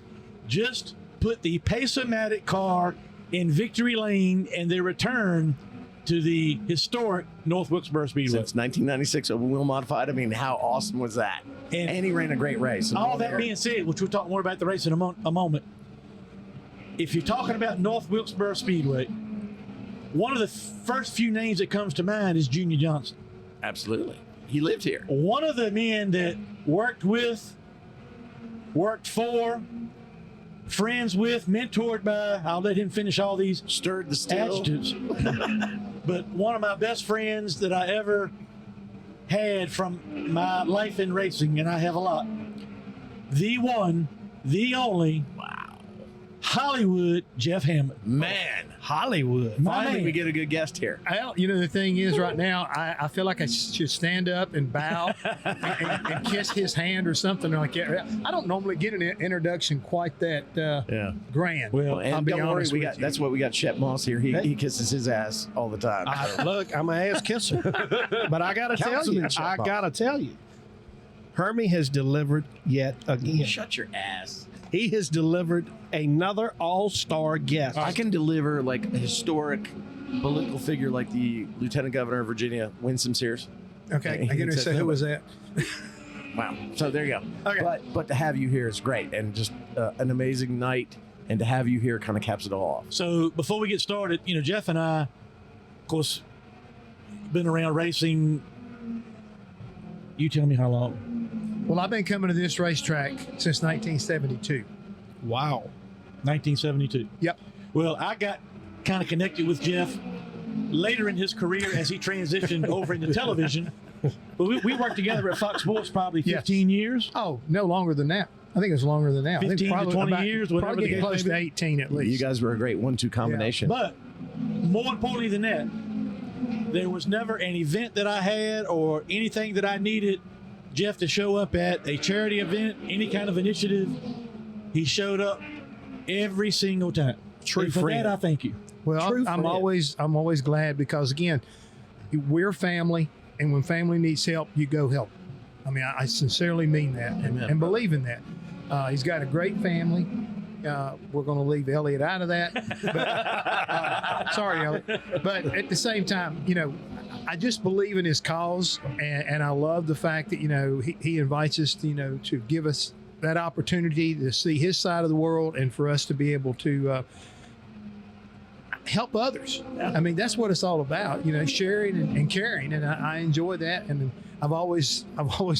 just put the Pace-O-Matic car in Victory Lane and they return to the historic North Wilkesboro Speedway. Since 1996, a wheel modified. I mean, how awesome was that? And he ran a great race. All that being said, which we'll talk more about the race in a moment, if you're talking about North Wilkesboro Speedway, one of the first few names that comes to mind is Junior Johnson. Absolutely. He lived here. One of the men that worked with, worked for, friends with, mentored by, I'll let him finish all these stirred the steel adjectives. But one of my best friends that I ever had from my life in racing, and I have a lot, the one, the only, Hollywood Jeff Hammond. Man, Hollywood. Finally, we get a good guest here. Well, you know, the thing is right now, I feel like I should stand up and bow and kiss his hand or something like that. I don't normally get an introduction quite that grand. Well, and don't worry, that's what we got Shep Moss here. He kisses his ass all the time. Look, I'm an ass kisser. But I got to tell you, Hermie has delivered yet again. Shut your ass. He has delivered another all-star guest. I can deliver like a historic political figure like the Lieutenant Governor of Virginia, Winsome Sears. Okay, I get to say who was that. Wow. So there you go. Okay. But to have you here is great, and just an amazing night, and to have you here kind of caps it all off. So before we get started, you know, Jeff and I, of course, been around racing. You tell me how long. Well, I've been coming to this racetrack since 1972. Wow. 1972. Yep. Well, I got kind of connected with Jeff later in his career as he transitioned over into television. But we worked together at Fox Sports probably 15 years. Oh, no longer than that. I think it was longer than that. 15 to 20 years, whatever. Probably getting close to 18 at least. You guys were a great 1-2 combination. Yeah. But more importantly than that, there was never an event that I had or anything that I needed Jeff to show up at, a charity event, any kind of initiative. He showed up every single time. True And for friend. that, I thank you. Well, True I'm friend. always glad because again, we're family, and when family needs help, you go help. I mean, I sincerely mean that and believe in that. He's got a great family. We're going to leave Elliot out of that. But, sorry, Elliot. But at the same time, you know, I just believe in his cause, and I love the fact that, you know, he invites us, to, you know, to give us that opportunity to see his side of the world and for us to be able to help others. I mean, that's what it's all about, you know, sharing and caring, and I enjoy that. And I've always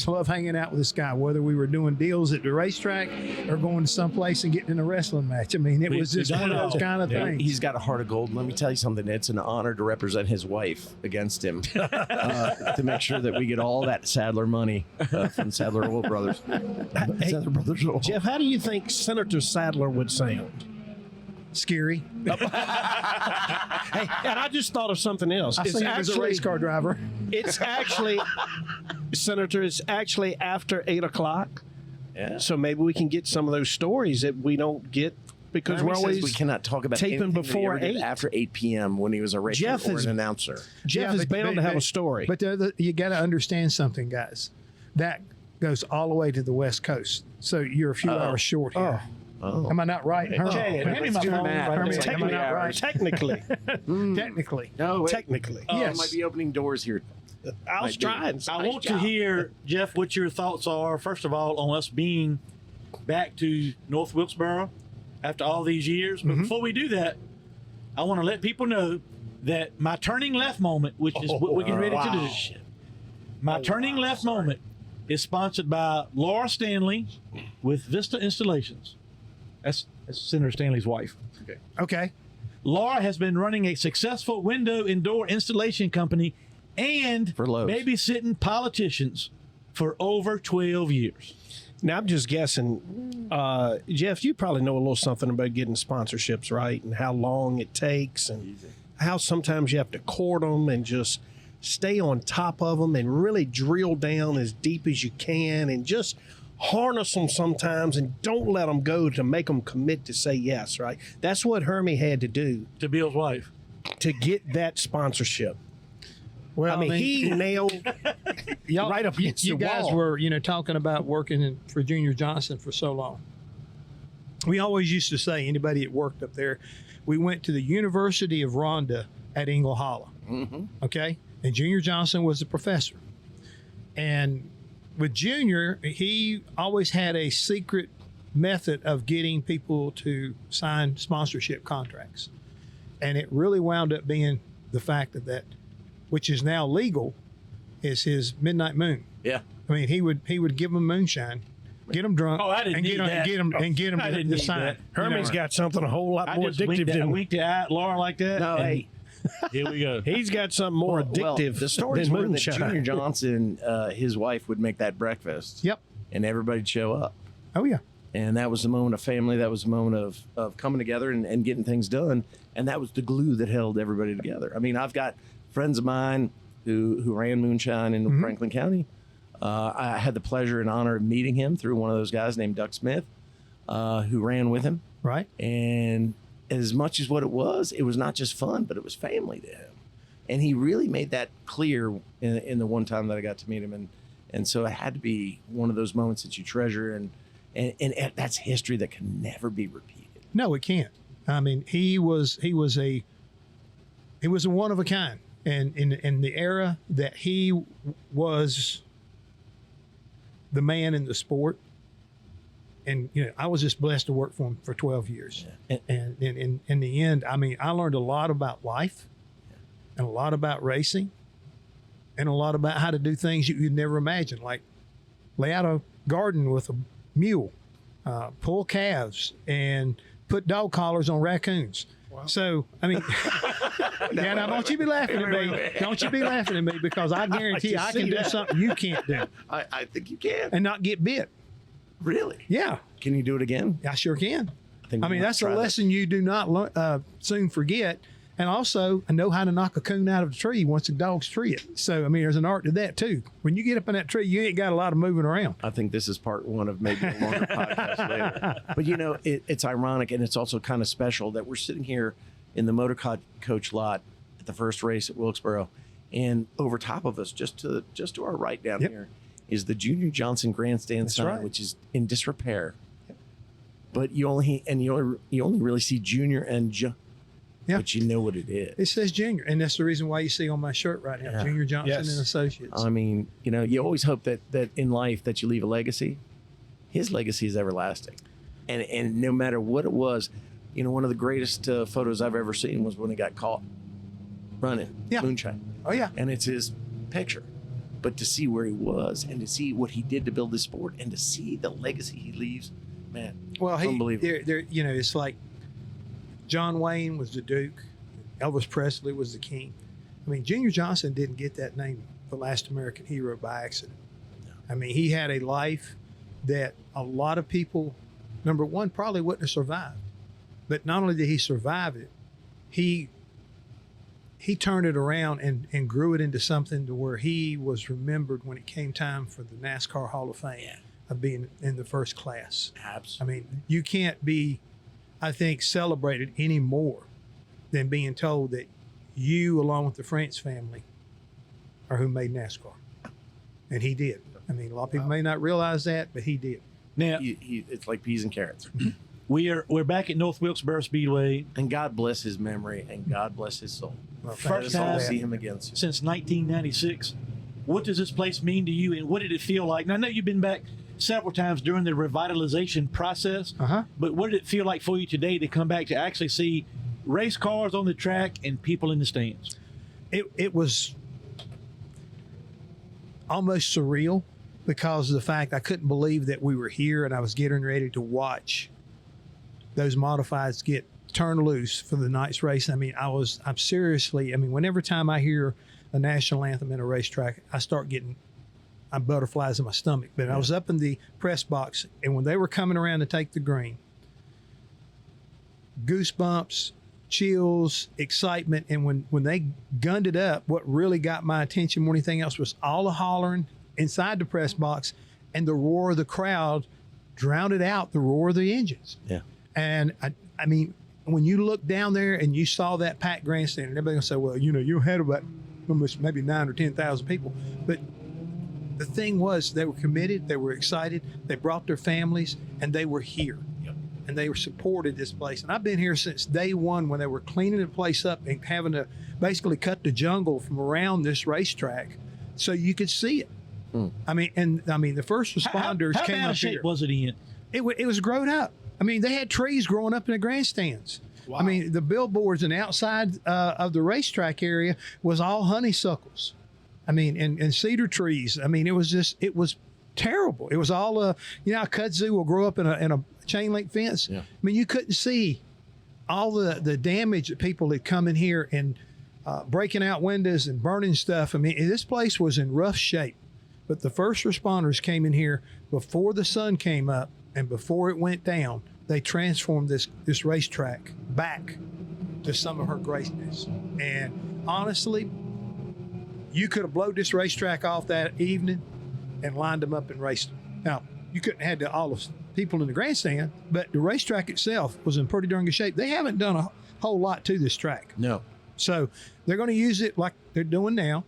loved hanging out with this guy, whether we were doing deals at the racetrack or going to someplace and getting in a wrestling match. I mean, it was just one of those kind of things. He's got a heart of gold. Let me tell you something. It's an honor to represent his wife against him to make sure that we get all that Sadler money from Sadler Oil Brothers. Sadler Brothers Oil. Jeff, how do you think Senator Sadler would sound? Scary. Hey, and I just thought of something else. I see him as a race car driver. It's actually, Senator, it's actually after 8 o'clock. Yeah. So maybe we can get some of those stories that we don't get because Hermie we're says always we cannot talk about taping anything that he before ever did 8. after 8 p.m. when he was a racer Jeff or is- an announcer. Jeff is bound to have a story. But you got to understand something, guys. That goes all the way to the West Coast. So you're a few hours short here. Oh. Am I not right? Hermie? Jay, Hand me my phone. Hermie, It's like am I 3 not right? Technically. Technically. No, Technically. Yes. might be opening doors here. I was trying. I want to hear, Jeff, what your thoughts are, first of all, on us being back to North Wilkesboro after all these years. But before we do that, I want to let people know that my turning left moment, which is what we're getting ready to do, my turning left moment is sponsored by Laura Stanley with Vista Installations. That's Senator Stanley's wife. Okay. Laura has been running a successful window and door installation company and For Lowe's. babysitting politicians for over 12 years. Now, I'm just guessing, Jeff, you probably know a little something about getting sponsorships, right? And how long it takes and how sometimes you have to court them and just stay on top of them and really drill down as deep as you can and just harness them sometimes and don't let them go to make them commit to say yes, right? That's what Hermie had to do To Bill's wife. to get that sponsorship. Well, I mean, he nailed y'all, right up against you the guys wall. were, you know, talking about working for Junior Johnson for so long. We always used to say, anybody that worked up there, we went to the University of Rhonda at Ingle Hollow. Okay? And Junior Johnson was a professor. And with Junior, he always had a secret method of getting people to sign sponsorship contracts. And it really wound up being the fact that which is now legal, is his Midnight Moon. Yeah. I mean, he would give them moonshine, get them drunk, Oh, I didn't and need that. get them I didn't to need sign. that. Hermie's got something a whole lot I more just addictive than winked at Laura like that. No, and hey. Here we go. he's got something more addictive the stories than were that moonshine. Junior Johnson, his wife, would make that breakfast. Yep. And everybody'd show up. Oh yeah. And that was the moment of family. That was the moment of coming together and getting things done. And that was the glue that held everybody together. I mean, I've got friends of mine who ran moonshine in Franklin County. I had the pleasure and honor of meeting him through one of those guys named Duck Smith, who ran with him. Right. And as much as what it was not just fun, but it was family to him. And he really made that clear in the one time that I got to meet him. And so it had to be one of those moments that you treasure. And that's history that can never be repeated. No, it can't. I mean, he was a one of a kind. And in the era that he was the man in the sport, and you know, I was just blessed to work for him for 12 years. Yeah. And in the end, I mean, I learned a lot about life, and a lot about racing, and a lot about how to do things you'd never imagine, like lay out a garden with a mule, pull calves, and put dog collars on raccoons. Wow. So, I mean, yeah, now don't you be laughing at me. Don't you be laughing at me, because I guarantee I can do something you can't do I think you can. and not get bit. Really? Yeah, Can you do it again? I sure can. think I we mean, might that's a try that. lesson you do not soon forget. And also, I know how to knock a coon out of a tree once the dogs tree it. So, I mean, there's an art to that, too. When you get up in that tree, you ain't got a lot of moving around. I think this is part one of maybe a longer podcast later. But, you know, it's ironic, and it's also kind of special that we're sitting here in the motor coach lot at the first race at Wilkesboro. And over top of us, just to our right down here, is the Junior Johnson grandstand sign, which is in disrepair. But you only really see Junior and but you know what it is. It says Junior, and that's the reason why you see on my shirt right now, Junior Johnson and Associates. I mean, you know, you always hope that in life that you leave a legacy. His legacy is everlasting, and no matter what it was, you know, one of the greatest photos I've ever seen was when he got caught running moonshine. Oh yeah, and it's his picture. But to see where he was and to see what he did to build this sport and to see the legacy he leaves, man, unbelievable. You know, it's like John Wayne was the Duke, Elvis Presley was the King. I mean, Junior Johnson didn't get that name, the last American hero, by accident. No. I mean, he had a life that a lot of people, number one, probably wouldn't have survived. But not only did he survive it, he turned it around and grew it into something to where he was remembered when it came time for the NASCAR Hall of Fame of being in the first class. Absolutely. I mean, you can't be, I think, celebrated any more than being told that you, along with the French family, are who made NASCAR. And he did. I mean, a lot of people may not realize that, but he did. Now, it's like peas and carrots. We're back at North Wilkesboro Speedway. And God bless his memory and God bless his soul. Well, first time to see him again soon. Since 1996. What does this place mean to you, and what did it feel like? Now, I know you've been back several times during the revitalization process, but what did it feel like for you today to come back to actually see race cars on the track and people in the stands? It was almost surreal because of the fact I couldn't believe that we were here and I was getting ready to watch those modifieds get turned loose for the night's race. I mean, I'm seriously, I mean, whenever time I hear a national anthem in a racetrack, I start getting butterflies in my stomach. But I was up in the press box, and when they were coming around to take the green, goosebumps, chills, excitement. And when they gunned it up, what really got my attention more than anything else was all the hollering inside the press box, and the roar of the crowd drowned out the roar of the engines. Yeah. And I mean, when you look down there and you saw that packed grandstand, and everybody gonna say, well, you know, you had about almost maybe 9,000 or 10,000 people. But the thing was, they were committed, they were excited, they brought their families, and they were here. Yep. And they were supported this place. And I've been here since day one when they were cleaning the place up and having to basically cut the jungle from around this racetrack so you could see it. I mean, the first responders how came bad up shape here. was it in? It was grown up. I mean, they had trees growing up in the grandstands. Wow. I mean, the billboards and outside of the racetrack area was all honeysuckles. I mean, and cedar trees. I mean, it was terrible. It was all, you know, how kudzu will grow up in a chain link fence. Yeah. I mean, you couldn't see all the damage that people had come in here and breaking out windows and burning stuff. I mean, this place was in rough shape. But the first responders came in here before the sun came up and before it went down. They transformed this racetrack back to some of her greatness. And honestly, you could have blown this racetrack off that evening and lined them up and raced them. Now, you couldn't have all the people in the grandstand, but the racetrack itself was in pretty darn good shape. They haven't done a whole lot to this track. No. So they're going to use it like they're doing now,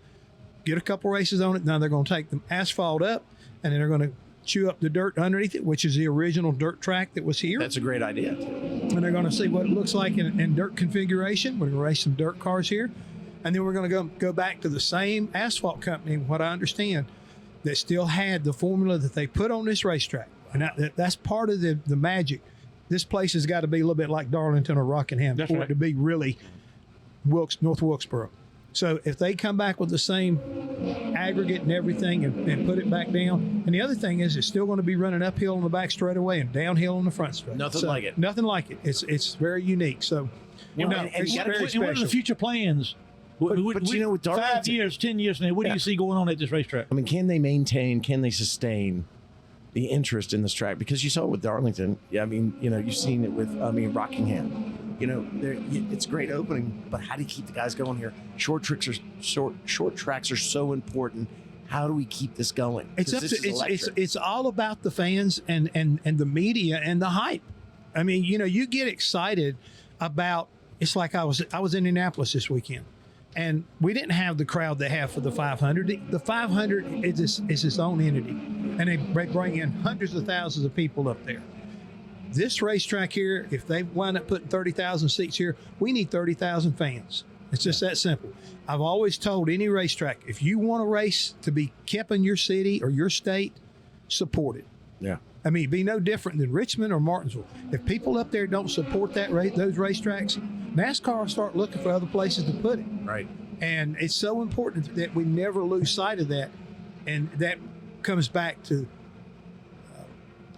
get a couple races on it. Now they're going to take the asphalt up, and then they're going to chew up the dirt underneath it, which is the original dirt track that was here. That's a great idea. And they're going to see what it looks like in dirt configuration. We're going to race some dirt cars here. And then we're going to go back to the same asphalt company, what I understand, that still had the formula that they put on this racetrack. And that's part of the magic. This place has got to be a little bit like Darlington or Rockingham for it to be really North Wilkesboro. So if they come back with the same aggregate and everything and put it back down, and the other thing is it's still going to be running uphill on the back straightaway and downhill on the front straight. Nothing like it. Nothing like it. It's very unique. So, and it's very what special. are the future plans? But you know, with Darlington, 5 years, 10 years now, what do you see going on at this racetrack? I mean, can they sustain the interest in this track? Because you saw it with Darlington. Yeah, I mean, you know, you've seen it with, Rockingham. It's a great opening, but how do you keep the guys going here? Short tracks are so important. How do we keep this going? It's all about the fans and the media and the hype. I mean, you get excited about. It's like I was in Indianapolis this weekend, and we didn't have the crowd they have for the 500. The 500 is its own entity, and they bring in hundreds of thousands of people up there. This racetrack here, if they wind up putting 30,000 seats here, we need 30,000 fans. It's just that simple. I've always told any racetrack, if you want a race to be kept in your city or your state, support it. Yeah. I mean, it'd be no different than Richmond or Martinsville. If people up there don't support those racetracks, NASCAR will start looking for other places to put it. Right. And it's so important that we never lose sight of that. And that comes back to,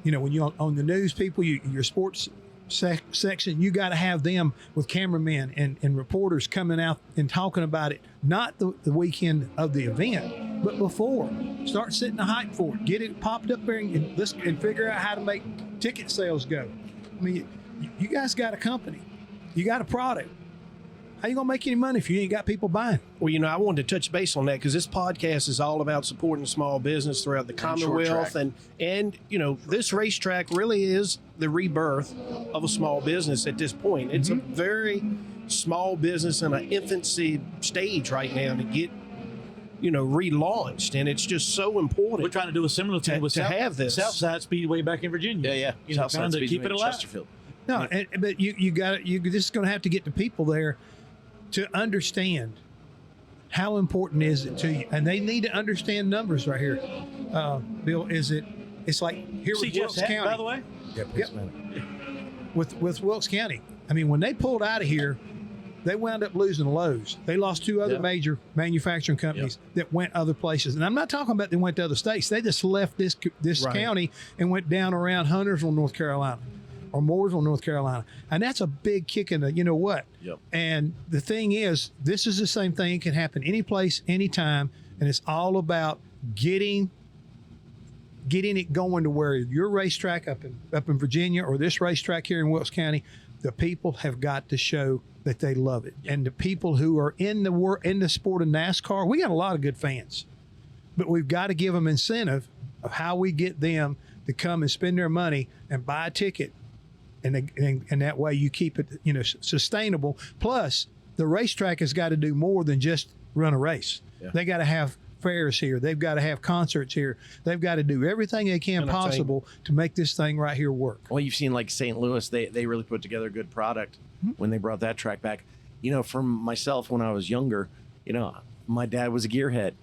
when you're on the news, people, your sports section, you got to have them with cameramen and reporters coming out and talking about it, not the weekend of the event, but before. Start setting the hype for it. Get it popped up there and figure out how to make ticket sales go. I mean, you guys got a company. You got a product. How you going to make any money if you ain't got people buying? Well, I wanted to touch base on that because this podcast is all about supporting small business throughout the Commonwealth. And this racetrack really is the rebirth of a small business at this point. It's a very small business in an infancy stage right now to get, relaunched. And it's just so important. We're trying to do a similar thing with have this. Southside Speedway back in Virginia. Yeah. Trying to keep it alive. Chesterfield. No, but you're just going to have to get the people there to understand how important is it to you, and they need to understand numbers right here. Bill, it's like here with Wilkes County, by the way. Yep. With Wilkes County. I mean, when they pulled out of here, they wound up losing Lowe's. They lost two other major manufacturing companies that went other places. And I'm not talking about they went to other states. They just left this county and went down around Huntersville, North Carolina, or Mooresville, North Carolina. And that's a big kick in the, Yep. And the thing is, this is the same thing. It can happen any place, anytime. And it's all about getting it going to where your racetrack up in Virginia or this racetrack here in Wilkes County, the people have got to show that they love it. And the people who are in the sport of NASCAR, we got a lot of good fans, but we've got to give them incentive of how we get them to come and spend their money and buy a ticket. And that way you keep it, sustainable. Plus, the racetrack has got to do more than just run a race. Yeah. They got to have fairs here. They've got to have concerts here. They've got to do everything they can possible to make this thing right here work. Well, you've seen like St. Louis, they really put together a good product when they brought that track back. For myself, when I was younger, my dad was a gearhead.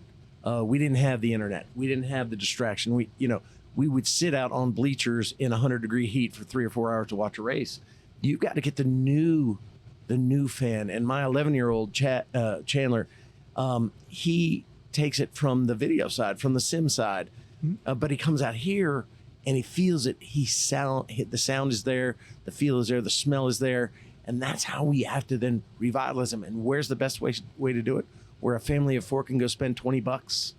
We didn't have the internet. We didn't have the distraction. We would sit out on bleachers in 100-degree heat for 3 or 4 hours to watch a race. You've got to get the new fan. And my 11-year-old Chandler, he takes it from the video side, from the sim side, but he comes out here and he feels it. The sound is there, the feel is there, the smell is there, and that's how we have to then revitalize him. And where's the best way to do it? Where a family of 4 can go spend $20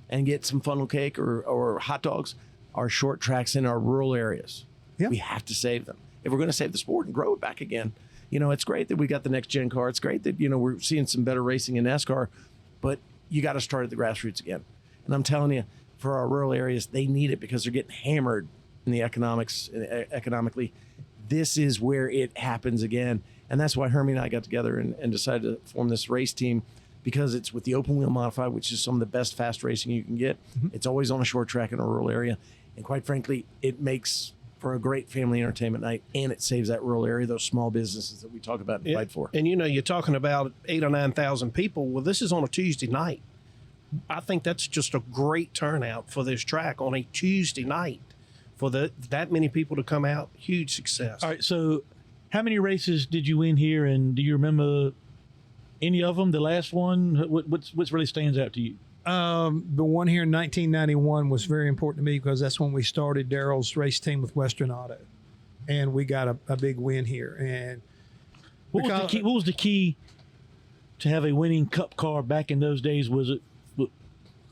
and get some funnel cake or hot dogs. Our short tracks in our rural areas. Yep. We have to save them. If we're going to save the sport and grow it back again, it's great that we got the next gen car. It's great that, we're seeing some better racing in NASCAR, but you got to start at the grassroots again. And I'm telling you, for our rural areas, they need it because they're getting hammered in the economically. This is where it happens again. And that's why Hermie and I got together and decided to form this race team, because it's with the open wheel modified, which is some of the best fast racing you can get. It's always on a short track in a rural area. And quite frankly, it makes for a great family entertainment night, and it saves that rural area, those small businesses that we talk about and fight for. And you're talking about 8,000 or 9,000 people. Well, this is on a Tuesday night. I think that's just a great turnout for this track on a Tuesday night. For that many people to come out, huge success. All right, so how many races did you win here, and do you remember any of them? The last one, what really stands out to you? The one here in 1991 was very important to me because that's when we started Daryl's race team with Western Auto, and we got a big win here. And what was the key to have a winning Cup car back in those days? Was it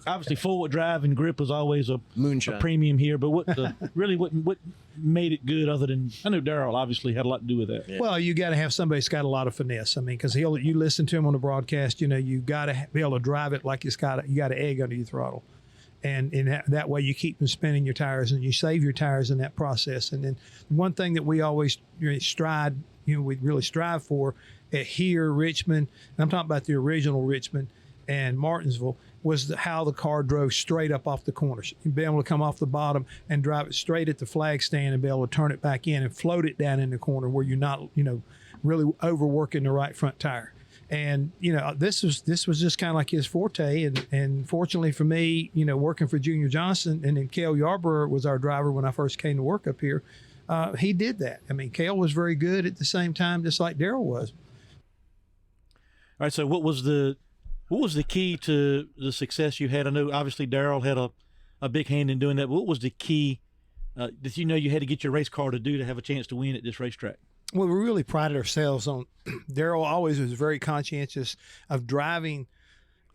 obviously forward drive and grip was always a Moonshine. premium here. But what made it good other than, I know Darrell obviously had a lot to do with that. Yeah. Well, you got to have somebody that's got a lot of finesse. I mean, because you listen to him on the broadcast, you got to be able to drive it like you got an egg under your throttle. And in that way, you keep them spinning your tires and you save your tires in that process. And then one thing that we always we really strive for at here, Richmond, and I'm talking about the original Richmond and Martinsville, was how the car drove straight up off the corners. You'd be able to come off the bottom and drive it straight at the flag stand and be able to turn it back in and float it down in the corner where you're not, really overworking the right front tire. And, this was just kind of like his forte. And fortunately for me, working for Junior Johnson, and then Cale Yarborough was our driver when I first came to work up here. He did that. I mean, Cale was very good at the same time, just like Darrell was. All right. So what was the key to the success you had? I know obviously Darrell had a big hand in doing that. But what was the key that you had to get your race car to do to have a chance to win at this racetrack? Well, we really prided ourselves on Darrell always was very conscientious of driving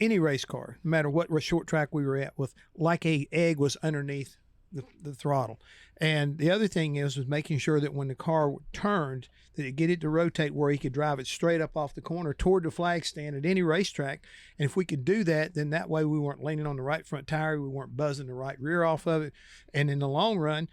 any race car, no matter what short track we were at, with like a egg was underneath the throttle. And the other thing was making sure that when the car turned, that it get it to rotate where he could drive it straight up off the corner toward the flag stand at any racetrack. And if we could do that, then that way we weren't leaning on the right front tire, we weren't buzzing the right rear off of it. And in the long run,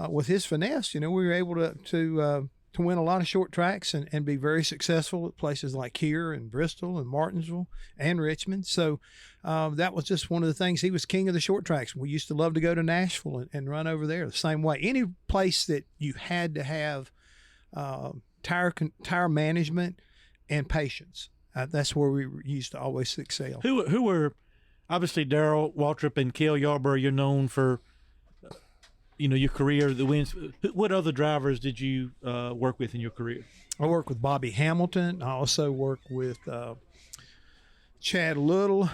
with his finesse, we were able to win a lot of short tracks and be very successful at places like here and Bristol and Martinsville and Richmond. So that was just one of the things. He was king of the short tracks. We used to love to go to Nashville and run over there the same way. Any place that you had to have tire management and patience. That's where we used to always excel. Who were, obviously Darrell Waltrip and Cale Yarborough, you're known for your career, the wins. What other drivers did you work with in your career? I worked with Bobby Hamilton. I also worked with Chad Little,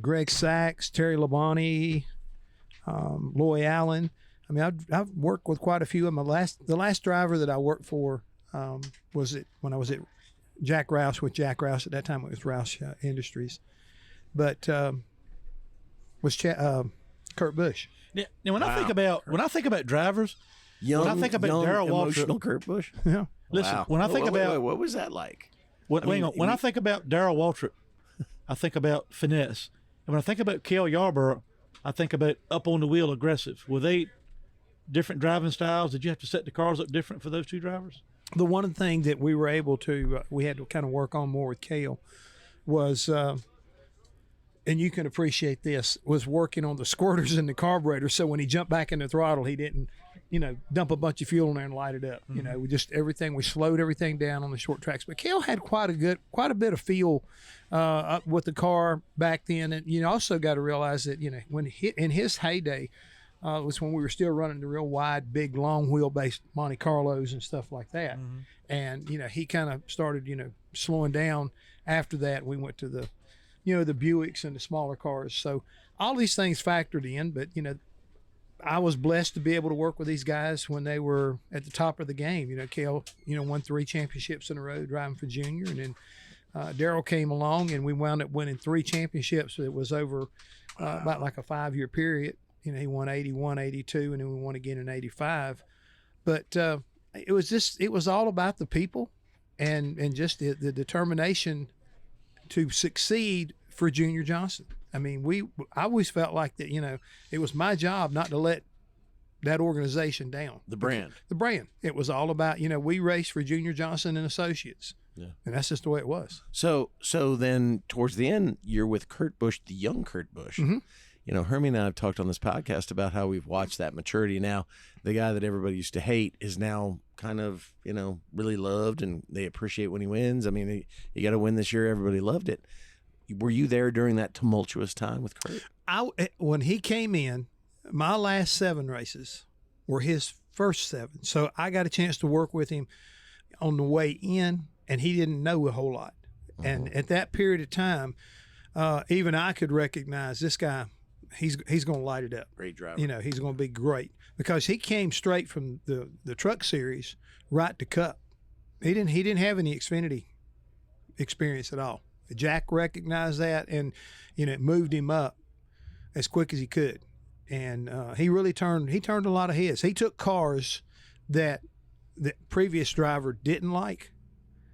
Greg Sachs, Terry Labonte, Loy Allen. I mean, I've worked with quite a few of them. The last driver that I worked for was when I was at Jack Rouse with Jack Rouse. At that time, it was Rouse Industries, but was Kurt Busch. Now, when I think about drivers, when I think about Darrell Waltrip, Kurt Busch. Yeah. Listen, Wow. when I think about what was that like? When I think about Darrell Waltrip, I think about finesse, and when I think about Cale Yarborough, I think about up on the wheel aggressive. Were they different driving styles? Did you have to set the cars up different for those two drivers? The one thing that we were able to, we had to kind of work on more with Cale was, and you can appreciate this, was working on the squirters and the carburetor. So when he jumped back in the throttle, he didn't, dump a bunch of fuel in there and light it up. Mm-hmm. We slowed everything down on the short tracks. But Cale had quite a bit of feel up with the car back then. And you also got to realize that, when in his heyday, was when we were still running the real wide, big, long wheelbase Monte Carlos and stuff like that. Mm-hmm. And, he kind of started, slowing down after that. We went to the Buicks and the smaller cars. So all these things factored in, but, I was blessed to be able to work with these guys when they were at the top of the game. Cale, won 3 championships in a row driving for Junior. And then Darrell came along and we wound up winning 3 championships. It was over about like a 5-year period. He won 81, 82, and then we won again in 85. But it was all about the people and just the determination to succeed for Junior Johnson. I mean, I always felt like that, it was my job not to let that organization down. The brand. It was all about, we raced for Junior Johnson and Associates. Yeah. And that's just the way it was. So then towards the end, you're with Kurt Busch, the young Kurt Busch. Mm-hmm. Hermie and I have talked on this podcast about how we've watched that maturity. Now, the guy that everybody used to hate is now kind of, really loved, and they appreciate when he wins. I mean, you got to win this year. Everybody loved it. Were you there during that tumultuous time with Kurt? When he came in, my last 7 races were his first 7. So I got a chance to work with him on the way in, and he didn't know a whole lot. Uh-huh. And at that period of time, even I could recognize this guy. He's going to light it up. Great driver. He's going to be great because he came straight from the truck series right to Cup. He didn't have any Xfinity experience at all. Jack recognized that, and it moved him up as quick as he could. And he really turned a lot of heads. He took cars that the previous driver didn't like,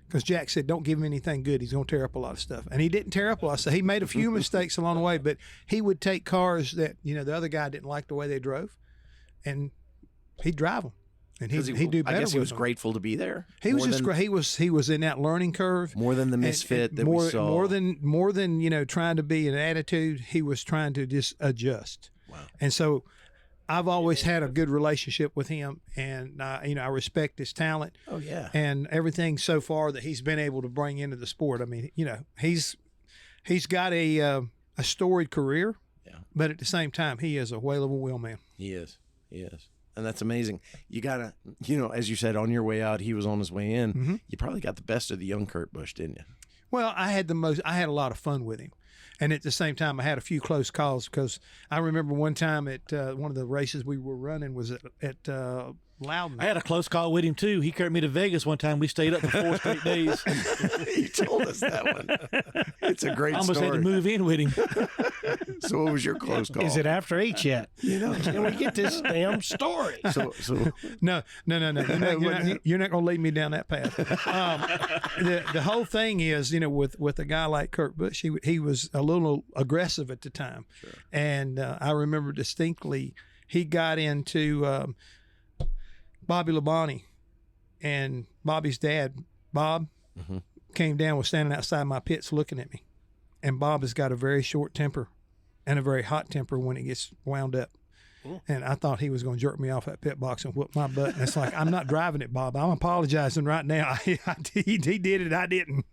because Jack said, don't give him anything good. He's going to tear up a lot of stuff. And he didn't tear up a lot. So he made a few mistakes along the way, but he would take cars that, you know, the other guy didn't like the way they drove, and he'd drive them. And he'd do better. I guess he was them. grateful to be there. He was just great. He was in that learning curve. More than the misfit that we saw. More than, you know, trying to be an attitude. He was trying to just adjust. Wow. And so I've always had a good relationship with him, and you know, I respect his talent. Oh yeah. And everything so far that he's been able to bring into the sport. I mean, you know, he's got a storied career. Yeah. But at the same time, he is a whale of a wheelman. He is. And that's amazing. You gotta, you know, as you said, on your way out, he was on his way in. Mm-hmm. You probably got the best of the young Kurt Busch, didn't you? Well, I had a lot of fun with him. And at the same time, I had a few close calls, because I remember one time at one of the races we were running was at Loudon. I had a close call with him too. He carried me to Vegas one time. We stayed up for 4 straight days. You told us that one. It's a great I almost story. had to move in with him. So what was your close call? Is it after 8 yet? You know, can we get this damn story? So No. You're not going to lead me down that path. The whole thing is, you know, with a guy like Kurt Busch, he was a little aggressive at the time. Sure. And I remember distinctly, he got into Bobby Labonte, and Bobby's dad, Bob, came down, was standing outside my pits looking at me. And Bob has got a very short temper and a very hot temper when it gets wound up. And I thought he was going to jerk me off that pit box and whoop my butt. And it's like, I'm not driving it, Bob. I'm apologizing right now. He did it. I didn't.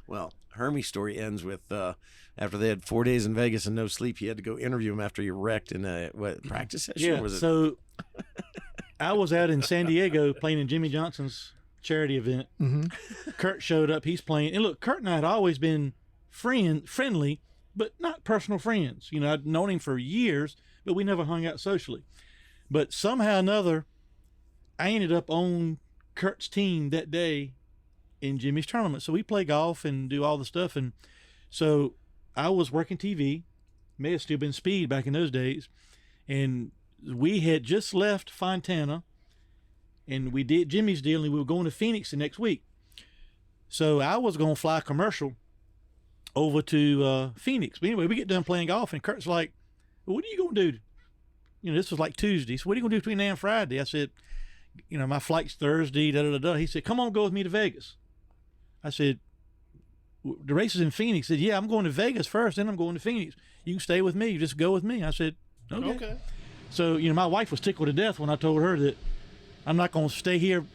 Well, Hermie's story ends with after they had 4 days in Vegas and no sleep, he had to go interview him after he wrecked in a practice session? Yeah. Was it? So I was out in San Diego playing in Jimmy Johnson's charity event. Mm-hmm. Kurt showed up. He's playing. And look, Kurt and I had always been friendly, but not personal friends. You know, I'd known him for years, but we never hung out socially. But somehow or another, I ended up on Kurt's team that day in Jimmy's tournament. So we play golf and do all the stuff. And so I was working TV, may have still been Speed back in those days. And we had just left Fontana, and we did Jimmy's deal, and we were going to Phoenix the next week. So I was going to fly commercial over to Phoenix. But anyway, we get done playing golf, and Kurt's like, well, what are you going to do? You know, this was like Tuesday. So what are you going to do between now and Friday? I said, you know, my flight's Thursday, da-da-da-da. He said, come on, go with me to Vegas. I said, the race is in Phoenix. He said, yeah, I'm going to Vegas first, then I'm going to Phoenix. You can stay with me. You just go with me. I said, okay. So, you know, my wife was tickled to death when I told her that I'm not going to stay here,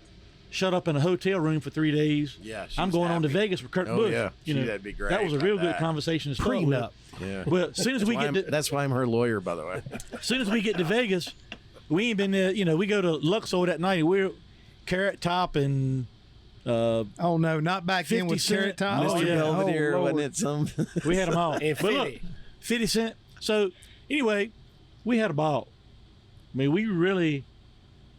shut up in a hotel room for 3 days. Yeah, I'm going on to Vegas with Kurt Busch. Yeah, you know, that'd be great. That was a real good conversation to start with. Yeah. Well, as soon as we get to, that's why I'm her lawyer, by the way. as soon as we get to Vegas, we ain't been there. You know, we go to Luxor that night. We're Carrot Top and oh no, not back then with Carrot Top. Oh, Mr. yeah. Belvedere, Oh, wasn't it some? we had them all. And But look, 50. 50 Cent. So anyway, we had a ball. I mean, we really,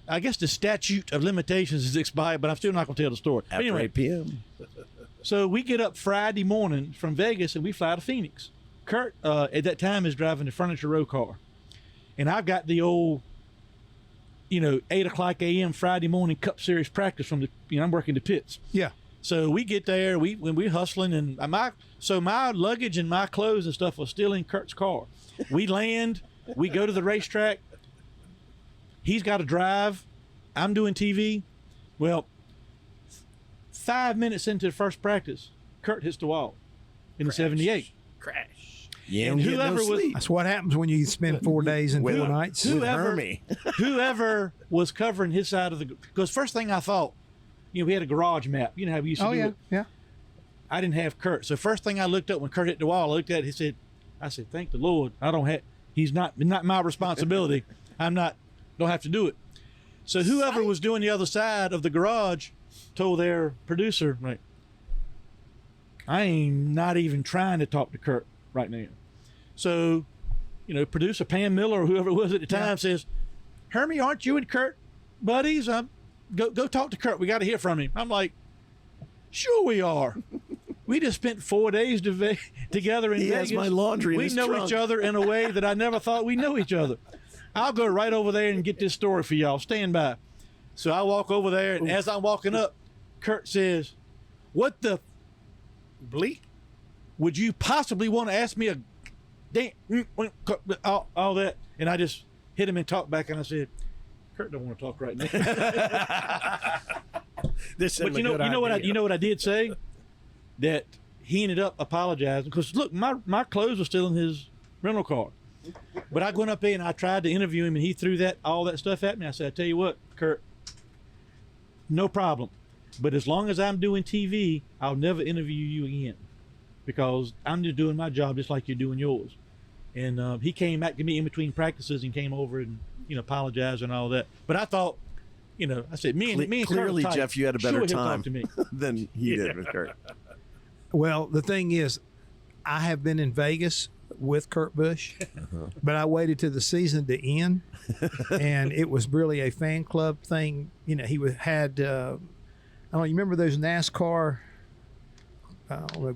I guess the statute of limitations is expired, but I'm still not going to tell the story. But After anyway, 8 p.m. so we get up Friday morning from Vegas and we fly to Phoenix. Kurt, at that time, is driving the Furniture Row car. And I've got the old, you know, 8 o'clock a.m. Friday morning Cup Series practice from the, you know, I'm working the pits. Yeah. So we get there, when we're hustling, and my luggage and my clothes and stuff was still in Kurt's car. We land, we go to the racetrack. He's got to drive. I'm doing TV. Well, 5 minutes into the first practice, Kurt hits the wall in the 78. Crash. Yeah, And whoever was That's what happens when you spend 4 days and 4 nights. whoever was covering his side of the, because first thing I thought, you know, we had a garage map. You know how we used to do it. Yeah. I didn't have Kurt. So first thing I looked up when Kurt hit the wall, I looked at it, I said, thank the Lord. He's not my responsibility. Don't have to do it. So whoever was doing the other side of the garage told their producer, right, I ain't not even trying to talk to Kurt right now. So, you know, producer Pam Miller or whoever it was at the time says, Hermie, aren't you and Kurt buddies? Go talk to Kurt. We got to hear from him. I'm like, sure we are. We just spent 4 days together in He Vegas. has my laundry in We his know trunk. each other in a way that I never thought we know each other. I'll go right over there and get this story for y'all. Stand by. So I walk over there, and as I'm walking up, Kurt says, "What the bleak? Would you possibly want to ask me a damn all that?" And I just hit him and talked back, and I said, "Kurt don't want to talk right now." But you know what I did say? That he ended up apologizing because look, my clothes were still in his rental car. But I went up there and I tried to interview him, and he threw all that stuff at me. I said, "I tell you what, Kurt, no problem. But as long as I'm doing TV, I'll never interview you again because I'm just doing my job just like you're doing yours." And he came back to me in between practices and came over and apologized and all that. But I thought, I said, me and clearly, Kurt Jeff, you had a better sure he'll time talk to me. than he did with Kurt. Well, the thing is, I have been in Vegas with Kurt Busch, but I waited to the season to end, and it was really a fan club thing. He had, I don't know, you remember those NASCAR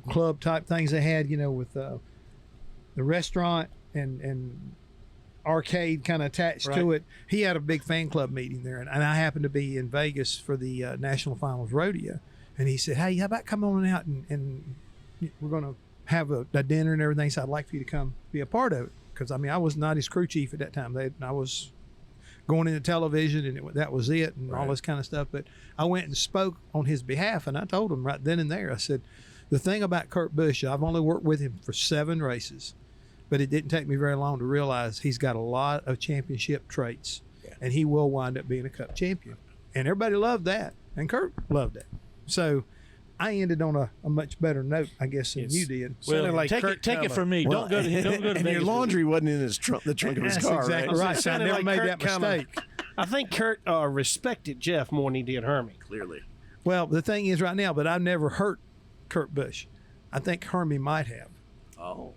club type things they had, with the restaurant and arcade kind of attached to it. He had a big fan club meeting there, and I happened to be in Vegas for the National Finals Rodeo, and he said, "Hey, how about come on out and we're going to have a dinner and everything, so I'd like for you to come be a part of it." Because, I was not his crew chief at that time. I was going into television, and that was it, and all this kind of stuff. But I went and spoke on his behalf, and I told him right then and there, I said, the thing about Kurt Busch, I've only worked with him for 7 races, but it didn't take me very long to realize he's got a lot of championship traits, and he will wind up being a Cup champion. And everybody loved that, and Kurt loved that. So I ended on a much better note, I guess, than you did. Well, take it from me. Don't go to and Vegas. your laundry wasn't in the trunk of his car, exactly right. So I never made that mistake. I think Kurt respected Jeff more than he did Hermie. Clearly. Well, the thing is right now, but I've never hurt Kurt Busch. I think Hermie might have. Oh.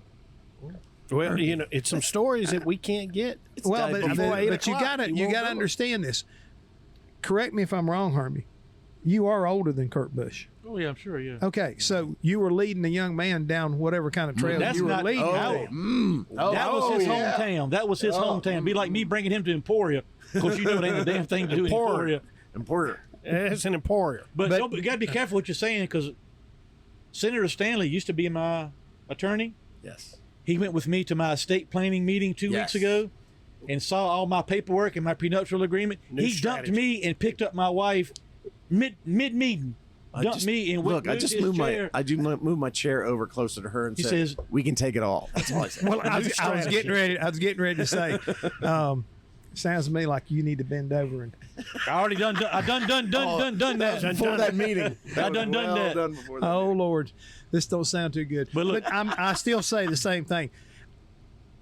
Well, it's some stories that we can't get. Well, but you gotta won't understand this. Correct me if I'm wrong, Hermie. You are older than Kurt Busch. Oh yeah, I'm sure. Yeah. Okay, so you were leading a young man down whatever kind of trail That's you were not, leading. That was his hometown. That was his hometown. Be like me bringing him to Emporia. Of course, you know it ain't a damn thing to do in Emporia. It's an Emporia. But you got to be careful what you're saying because Senator Stanley used to be my attorney. Yes. He went with me to my estate planning meeting 2 weeks ago and saw all my paperwork and my prenuptial agreement. He dumped me and picked up my wife mid-meeting. Dumped me and look. I just moved move my chair over closer to her and he says, "We can take it all." That's all I said. Well, I was getting ready to say. Sounds to me like you need to bend over and. I already done that before that meeting. I done that. Done before that Oh meeting. Lord, this don't sound too good. But look, I still say the same thing.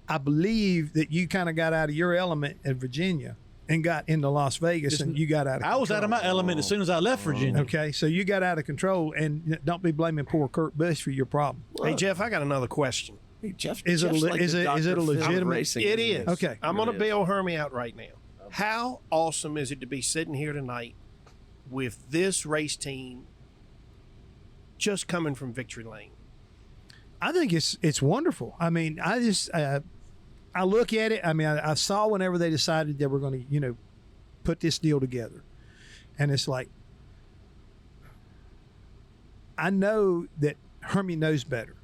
I believe that you kind of got out of your element in Virginia and got into Las Vegas, and you got out of control. I was out of my element as soon as I left Virginia. Okay, so you got out of control, and don't be blaming poor Kurt Busch for your problem. Hey, Jeff, I got another question. Hey, Jeff, Is it Jeff's a- like is the it- Dr. is it a Phil of legitimate- racing, It isn't is. Okay. I'm going to Really is. bail Hermie out right now. How awesome is it to be sitting here tonight with this race team just coming from victory lane? I think it's wonderful. I mean, I just I look at it. I mean, I saw whenever they decided they were going to, put this deal together, and it's like I know that Hermie knows better,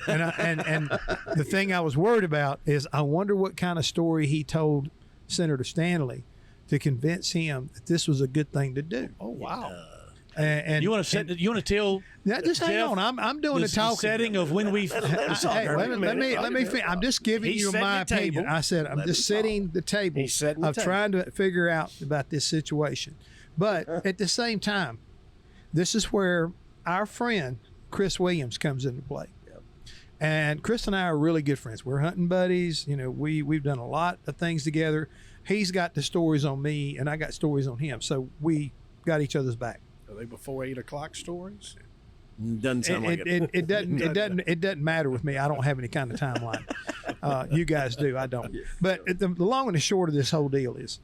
and the thing I was worried about is I wonder what kind of story he told Senator Stanley to convince him that this was a good thing to do. Oh wow! And You want to tell? Yeah, just hang Jeff, on. I'm doing the talking. setting of when we. Hey, let me. I'm just giving He's you setting my the table. opinion. I said I'm just setting the table He's setting the of table. trying to figure out about this situation. But at the same time, this is where our friend Chris Williams comes into play. And Chris and I are really good friends. We're hunting buddies. We've done a lot of things together. He's got the stories on me, and I got stories on him. So we got each other's back. Are they before 8 o'clock stories? Doesn't sound like it. It doesn't matter with me. I don't have any kind of timeline. You guys do. I don't. But the long and the short of this whole deal is,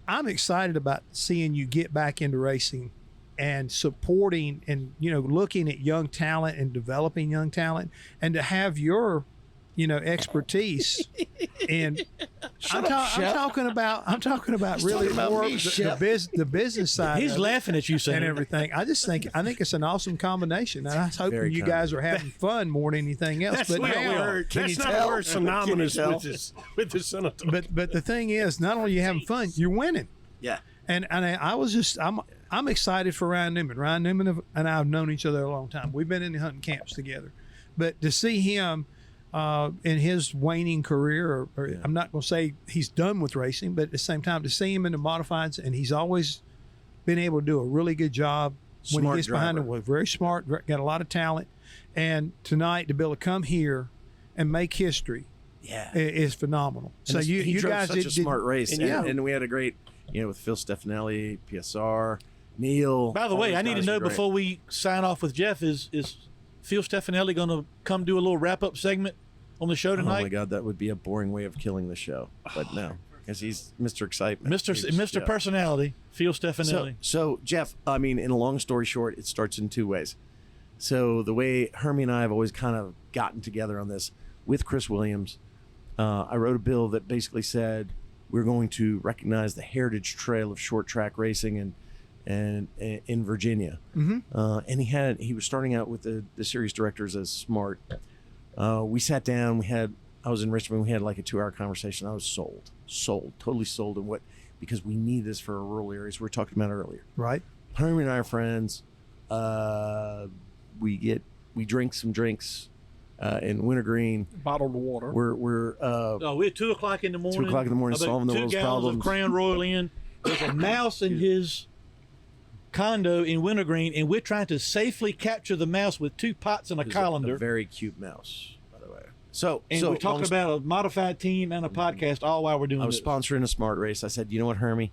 I'm excited about seeing you get back into racing and supporting and, looking at young talent and developing young talent, and to have your, expertise and I'm talking about really more the business side. He's laughing at you, and Senator. everything. I think it's an awesome combination, and I was hoping you guys are having fun more than anything else. But now, Can you tell? We're synonymous with the senator. But the thing is, not only are you having fun, you're winning. Yeah. And I'm excited for Ryan Newman. Ryan Newman and I have known each other a long time. We've been in the hunting camps together, but to see him in his waning career, or I'm not going to say he's done with racing, but at the same time to see him in the modifieds, and he's always been able to do a really good job when he gets behind him. Very smart, got a lot of talent, and tonight to be able to come here and make history, is phenomenal. And so you drove guys such did a smart race, and we had a great, with Phil Stefanelli, PSR, Neil. By the way, I need to know before we sign off with Jeff, is Phil Stefanelli going to come do a little wrap-up segment on the show tonight? Oh my God, that would be a boring way of killing the show. But no, because he's Mr. Excitement. Mr. Personality, Phil Stefanelli. So Jeff, in a long story short, it starts in two ways. So the way Hermie and I have always kind of gotten together on this with Chris Williams, I wrote a bill that basically said we're going to recognize the heritage trail of short track racing and in Virginia. Mm-hmm. And he was starting out with the series directors as smart. We sat down, I was in Richmond, we had like a 2-hour conversation. I was totally sold on because we need this for our rural areas. We were talking about earlier. Right. Hermie and I are friends. We drink some drinks in Wintergreen. Bottled water. We're we're at 2 o'clock in the morning. 2 o'clock in the morning, solving the world's 2 gallons problems. of Crown Royal in. There's a mouse in his condo in Wintergreen, and we're trying to safely capture the mouse with 2 pots and a colander. A very cute mouse, by the way. We're talking about a modified team and a podcast all while we're doing this. I was sponsoring a smart race. I said, you know what, Hermie?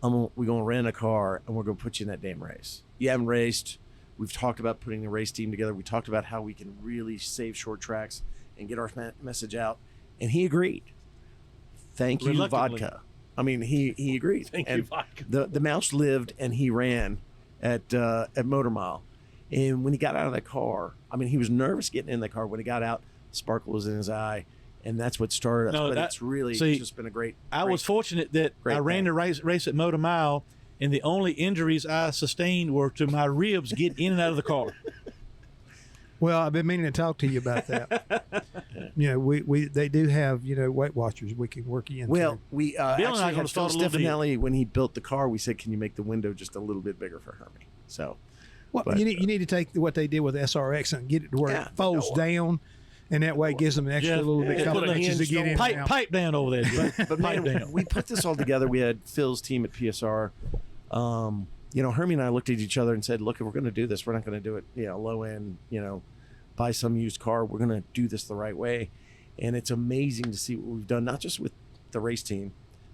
We're going to rent a car, and we're going to put you in that damn race. You haven't raced. We've talked about putting the race team together. We talked about how we can really save short tracks and get our message out. And he agreed. Thank you, vodka. He agreed. Thank you, vodka. The mouse lived and he ran at Motor Mile. And when he got out of that car, he was nervous getting in the car. When he got out, sparkle was in his eye. And that's what started us. It's really just been a great. I was fortunate that I ran the race at Motor Mile, and the only injuries I sustained were to my ribs getting in and out of the car. Well, I've been meaning to talk to you about that. They do have Weight Watchers we can work you into. Well, we Bill and I actually gonna had Phil start a little Stefanelli when he built the car. We said, "Can you make the window just a little bit bigger for Hermie?" So, you need to take what they did with SRX and get it to where it folds down, and that way it gives them an extra little bit couple inches to get in. Pipe down over there, but man, we put this all together. We had Phil's team at PSR. Hermie and I looked at each other and said, "Look, if we're going to do this, we're not going to do it, low end, buy some used car. We're going to do this the right way." And it's amazing to see what we've done, not just with the race team,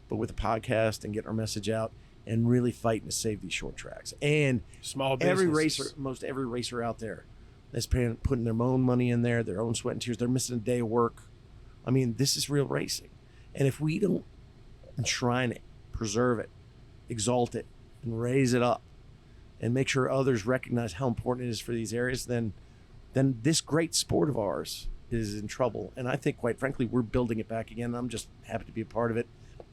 but with the podcast and getting our message out and really fighting to save these short tracks. And small businesses. Most every racer out there is putting their own money in there, their own sweat and tears. They're missing a day of work. This is real racing. And if we don't enshrine it, preserve it, exalt it, and raise it up, and make sure others recognize how important it is for these areas, then this great sport of ours is in trouble. And I think, quite frankly, we're building it back again. I'm just happy to be a part of it,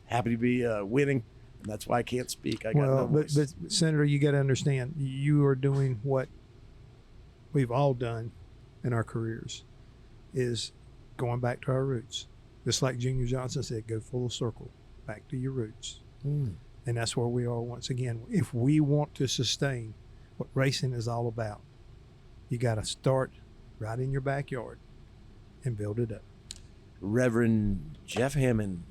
happy to be winning, and that's why I can't speak. But Senator, you got to understand, you are doing what we've all done in our careers, is going back to our roots. Just like Junior Johnson said, go full circle, back to your roots. And that's where we are once again. If we want to sustain what racing is all about, you got to start right in your backyard and build it up. Reverend Jeff Hammond,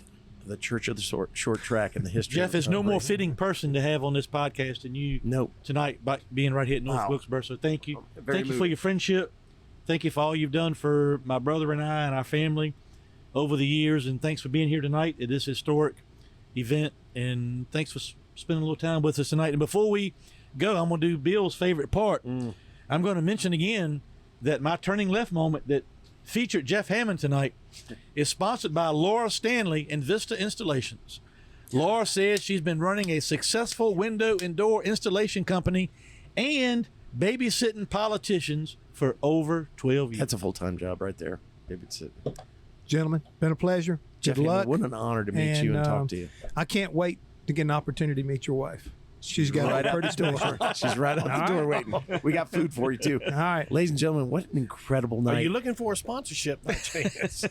the Church of the Short Track and the history. Jeff is no more fitting person to have on this podcast than you tonight, by being right here at North Wilkesboro. So thank you. Thank you for your friendship. Thank you for all you've done for my brother and I and our family over the years. And thanks for being here tonight at this historic event. And thanks for spending a little time with us tonight. And before we go, I'm going to do Bill's favorite part. I'm going to mention again that my turning left moment that featured Jeff Hammond tonight is sponsored by Laura Stanley and Vista Installations. Laura says she's been running a successful window and door installation company and babysitting politicians for over 12 years. That's a full-time job right there. Babysitting. Gentlemen, been a pleasure. Jeff Good luck. Hammond, what an honor to meet you and talk to you. I can't wait to get an opportunity to meet your wife. She's got right a out pretty the story. door. She's right out the door waiting. We got food for you, too. All right. Ladies and gentlemen, what an incredible night. Are you looking for a sponsorship by chance?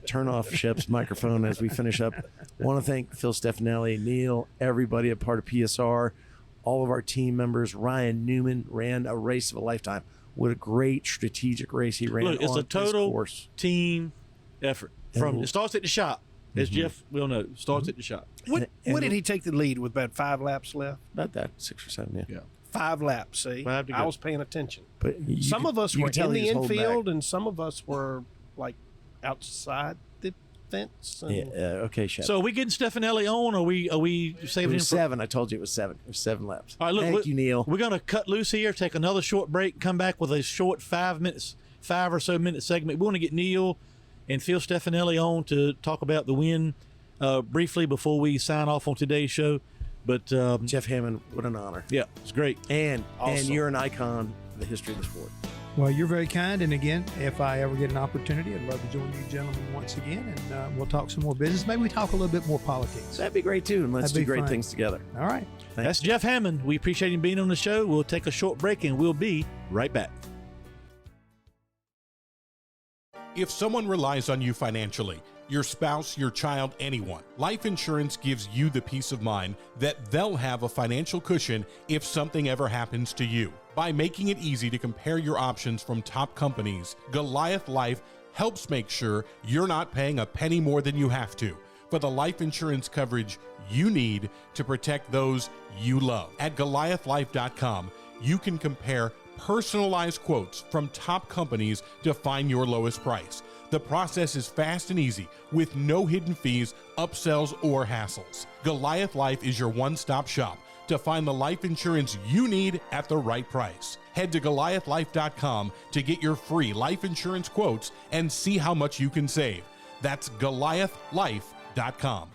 Turn off Shep's microphone as we finish up. I want to thank Phil Stefanelli, Neil, everybody a part of PSR, all of our team members. Ryan Newman ran a race of a lifetime. What a great strategic race he ran. Look, it's on a total this course. team effort. It starts at the shop, as Jeff will know. Starts at the shop. What did he take the lead with about 5 laps left? About that, 6 or 7, yeah. 5 laps, see? 5 to go. I was paying attention. But Some of us were in tell he the was holding infield, and some of us were, like, outside the fence. And back. Yeah, okay, Shep. So are we getting Stefanelli on, or are we it saving him was for 7. I told you it was 7. It was 7 laps. All right, look, Thank you, Neil. We're going to cut loose here, take another short break, come back with a short 5 or so minute segment. We want to get Neil and Phil Stefanelli on to talk about the win briefly before we sign off on today's show. But Jeff Hammond, what an honor. yeah, it's great. And Awesome. you're an icon of the history of the sport. Well, you're very kind. And again, if I ever get an opportunity, I'd love to join you gentlemen once again. And we'll talk some more business. Maybe we talk a little bit more politics. That'd be great, too. And let's That'd do be great fun. things together. All right. That's Jeff Hammond. We appreciate him being on the show. We'll take a short break and we'll be right back. If someone relies on you financially, your spouse, your child, anyone, life insurance gives you the peace of mind that they'll have a financial cushion if something ever happens to you. By making it easy to compare your options from top companies, Goliath Life helps make sure you're not paying a penny more than you have to for the life insurance coverage you need to protect those you love. At GoliathLife.com, you can compare personalized quotes from top companies to find your lowest price. The process is fast and easy with no hidden fees, upsells, or hassles. Goliath Life is your one-stop shop to find the life insurance you need at the right price. Head to GoliathLife.com to get your free life insurance quotes and see how much you can save. That's GoliathLife.com.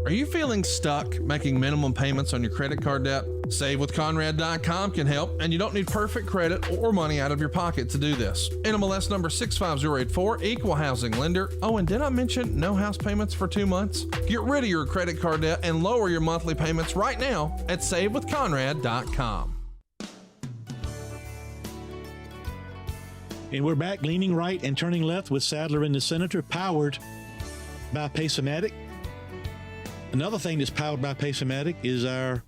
Are you feeling stuck making minimum payments on your credit card debt? SaveWithConrad.com can help, and you don't need perfect credit or money out of your pocket to do this. NMLS number 65084, equal housing lender. Oh, and did I mention no house payments for 2 months? Get rid of your credit card debt and lower your monthly payments right now at SaveWithConrad.com. And we're back, leaning right and turning left with Sadler and the Senator, powered by Pace-O-Matic. Another thing that's powered by Pace-O-Matic is our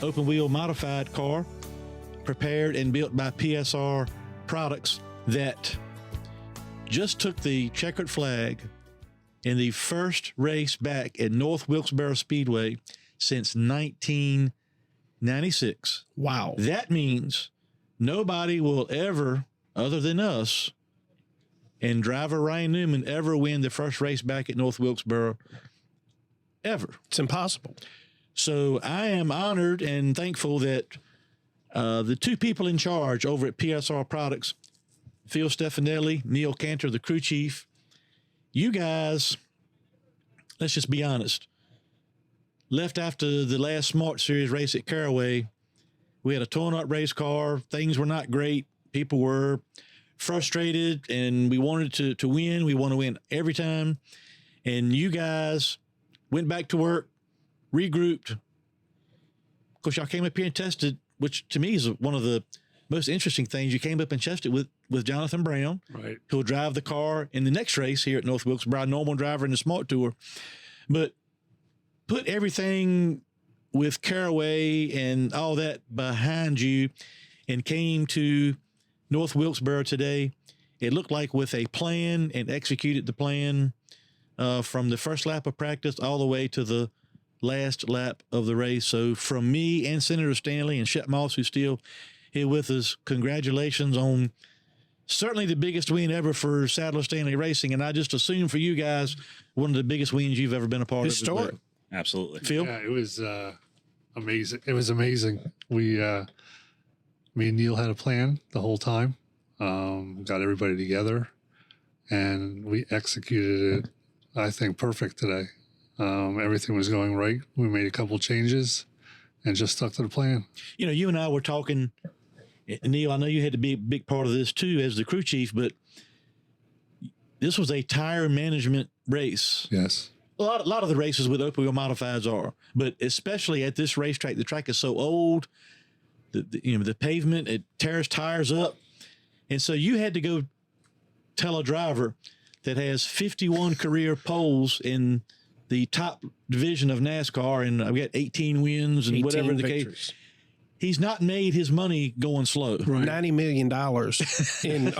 open wheel modified car, prepared and built by PSR Products, that just took the checkered flag in the first race back at North Wilkesboro Speedway since 1996. Wow. That means nobody will ever, other than us and driver Ryan Newman, ever win the first race back at North Wilkesboro ever. It's impossible. So I am honored and thankful that the two people in charge over at PSR Products, Phil Stefanelli, Neil Cantor, the crew chief, you guys, let's just be honest, left after the last Smart Series race at Caraway. We had a torn up race car. Things were not great. People were frustrated, and we wanted to win. We want to win every time. And you guys went back to work, regrouped. Of course, y'all came up here and tested, which to me is one of the most interesting things. You came up and tested with Jonathan Brown, right, who'll drive the car in the next race here at North Wilkesboro, normal driver in the Smart Tour. But put everything with Caraway and all that behind you and came to North Wilkesboro today. It looked like with a plan, and executed the plan from the first lap of practice all the way to the last lap of the race. So from me and Senator Stanley and Shep Moss, who's still here with us, congratulations on certainly the biggest win ever for Sadler Stanley Racing. And I just assume for you guys, one of the biggest wins you've ever been a part of. Historic. Absolutely. Phil? Yeah, it was amazing. It was amazing. We, me and Neil had a plan the whole time, got everybody together, and we executed it I think, perfect today. Everything was going right. We made a couple changes and just stuck to the plan. You know, you and I were talking, Neil, I know you had to be a big part of this too as the crew chief, but this was a tire management race. Yes. A lot of the races with open wheel modifieds are, but especially at this racetrack, the track is so old, the pavement, it tears tires up. And so you had to go tell a driver that has 51 career poles in the top division of NASCAR, and I've got 18 wins and 18 whatever the victories. case. He's not made his money going slow. Right. $90 million in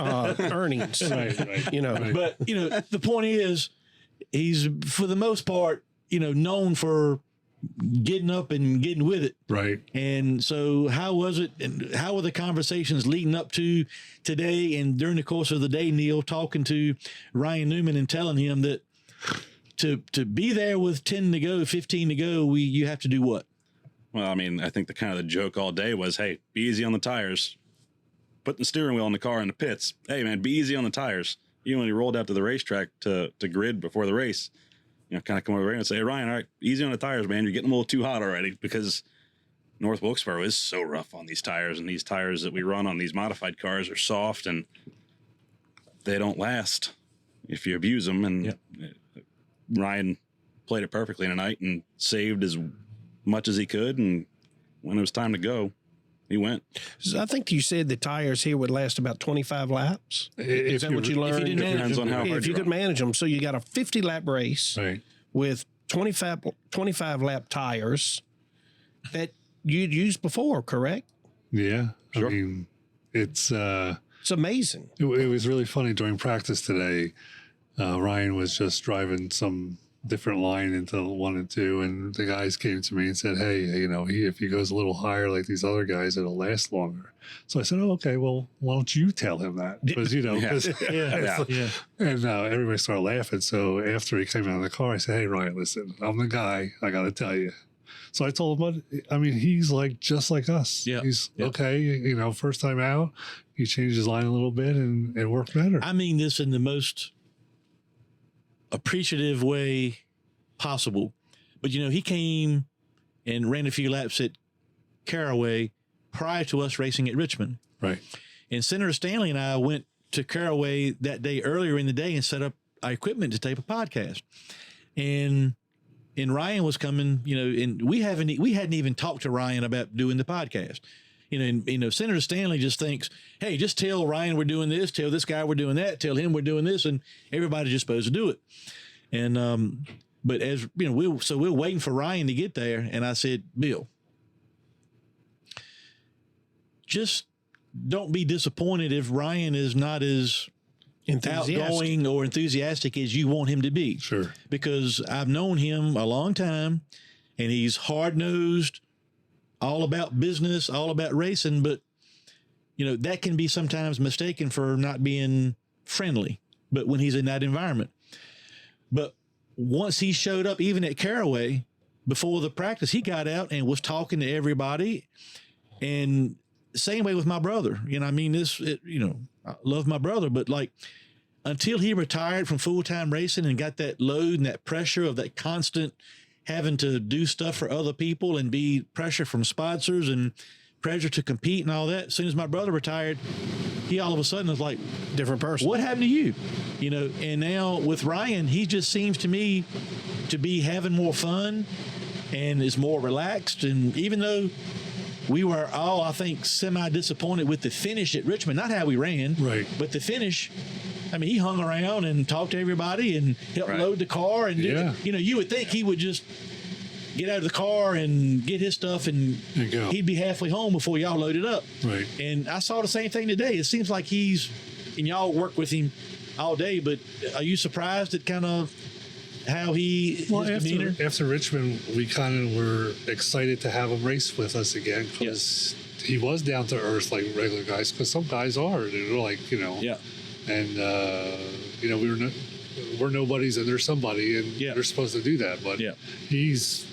earnings. Right. You know, Right. But, you know, the point is, he's, for the most part, you know, known for getting up and getting with it. Right. And so how was it, and how were the conversations leading up to today and during the course of the day, Neil, talking to Ryan Newman and telling him that to be there with 10 to go, 15 to go, you have to do what? Well, I mean, I think the joke all day was, hey, be easy on the tires. Put the steering wheel in the car in the pits. Hey, man, be easy on the tires. Even when he rolled out to the racetrack to grid before the race, you know, kind of come over here and say, hey, Ryan, all right, easy on the tires, man. You're getting a little too hot already, because North Wilkesboro is so rough on these tires, and these tires that we run on these modified cars are soft and they don't last if you abuse them. And Ryan played it perfectly tonight and saved as much as he could. And when it was time to go, he went. So I think you said the tires here would last about 25 laps. Is that what you learned? If you didn't manage them, if you could manage them. So you got a 50 lap race with 25 lap tires that you'd used before, correct? Yeah. Sure. I mean, it's amazing. It was really funny during practice today. Ryan was just driving some different line into 1 and 2, and the guys came to me and said, hey, you know, if he goes a little higher like these other guys, it'll last longer. So I said, oh, okay, well, why don't you tell him that? Because, you know, and everybody started laughing. So after he came out of the car, I said, hey, Ryan, listen, I'm the guy, I got to tell you. So I told him, I mean, he's like just like us. Yeah. He's okay, you know, first time out, he changed his line a little bit and it worked better. I mean this in the most appreciative way possible. But, you know, he came and ran a few laps at Caraway prior to us racing at Richmond. Right. And Senator Stanley and I went to Caraway that day earlier in the day and set up our equipment to tape a podcast. And Ryan was coming, you know, and we hadn't even talked to Ryan about doing the podcast. You know, Senator Stanley just thinks, hey, just tell Ryan we're doing this, tell this guy we're doing that, tell him we're doing this, and everybody's just supposed to do it. And but as you know, we're waiting for Ryan to get there, and I said, Bill, just don't be disappointed if Ryan is not as outgoing or enthusiastic as you want him to be. Sure. Because I've known him a long time, and he's hard-nosed, all about business, all about racing, but, you know, that can be sometimes mistaken for not being friendly, but when he's in that environment. But once he showed up, even at Caraway, before the practice, he got out and was talking to everybody. And same way with my brother. You know, I mean, you know, I love my brother, but like, until he retired from full-time racing and got that load and that pressure of that constant having to do stuff for other people and be pressure from sponsors and pressure to compete and all that. As soon as my brother retired, he all of a sudden was like, different person. What happened to you? You know, and now with Ryan, he just seems to me to be having more fun and is more relaxed. And even though we were all, I think, semi-disappointed with the finish at Richmond, not how we ran, right, but the finish. I mean, he hung around and talked to everybody and helped load the car. And, you know, you would think he would just get out of the car and get his stuff and he'd be halfway home before y'all loaded up. Right. And I saw the same thing today. It seems like and y'all work with him all day, but are you surprised at kind of how his demeanor? After Richmond, we kind of were excited to have him race with us again because he was down to earth like regular guys, because some guys are. They're like, you know. Yeah. And, you know, we're nobodies and there's somebody, and they're supposed to do that. But he's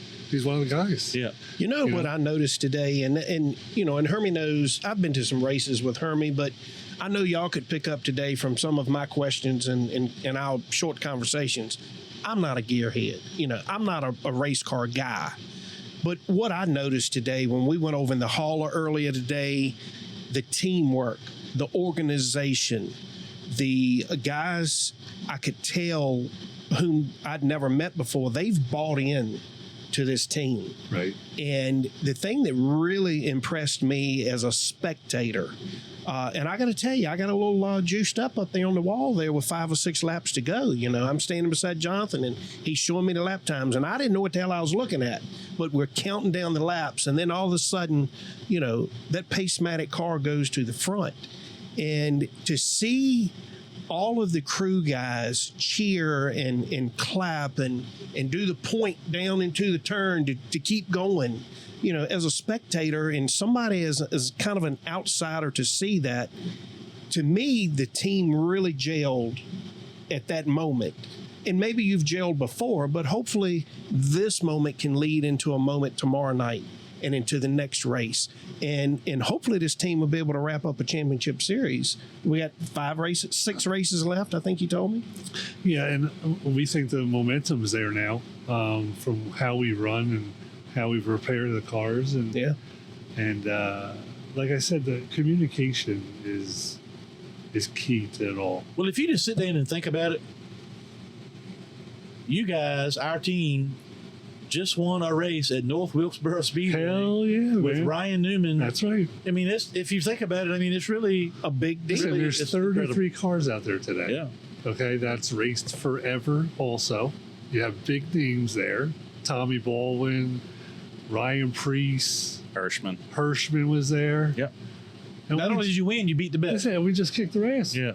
one of the guys. Yeah. You know what I noticed today, and you know, and Hermie knows, I've been to some races with Hermie, but I know y'all could pick up today from some of my questions and our short conversations. I'm not a gearhead. I'm not a race car guy. But what I noticed today when we went over in the hauler earlier today, the teamwork, the organization, the guys I could tell whom I'd never met before, they've bought in to this team. Right. And the thing that really impressed me as a spectator, and I got to tell you, I got a little juiced up there on the wall there with 5 or 6 laps to go. I'm standing beside Jonathan, and he's showing me the lap times, and I didn't know what the hell I was looking at. But we're counting down the laps, and then all of a sudden, that Pacematic car goes to the front. And to see all of the crew guys cheer and clap and do the point down into the turn to keep going, as a spectator and somebody as kind of an outsider to see that, to me, the team really gelled at that moment. And maybe you've gelled before, but hopefully this moment can lead into a moment tomorrow night and into the next race. And hopefully this team will be able to wrap up a championship series. We got 6 races left, I think you told me. Yeah, and we think the momentum is there now, from how we run and how we prepare the cars. And like I said, the communication is key to it all. Well, if you just sit down and think about it, you guys, our team, just won a race at North Wilkesboro Speedway. Hell yeah, with man. Ryan Newman. That's right. I mean, if you think about it, it's really a big deal. Listen, there's 33 cars out there today. Yeah. Okay, that's raced forever also. You have big names there. Tommy Baldwin, Ryan Preece. Hirschman was there. Yep. And not only did you win, you beat the best. We just kicked the ass. Yeah,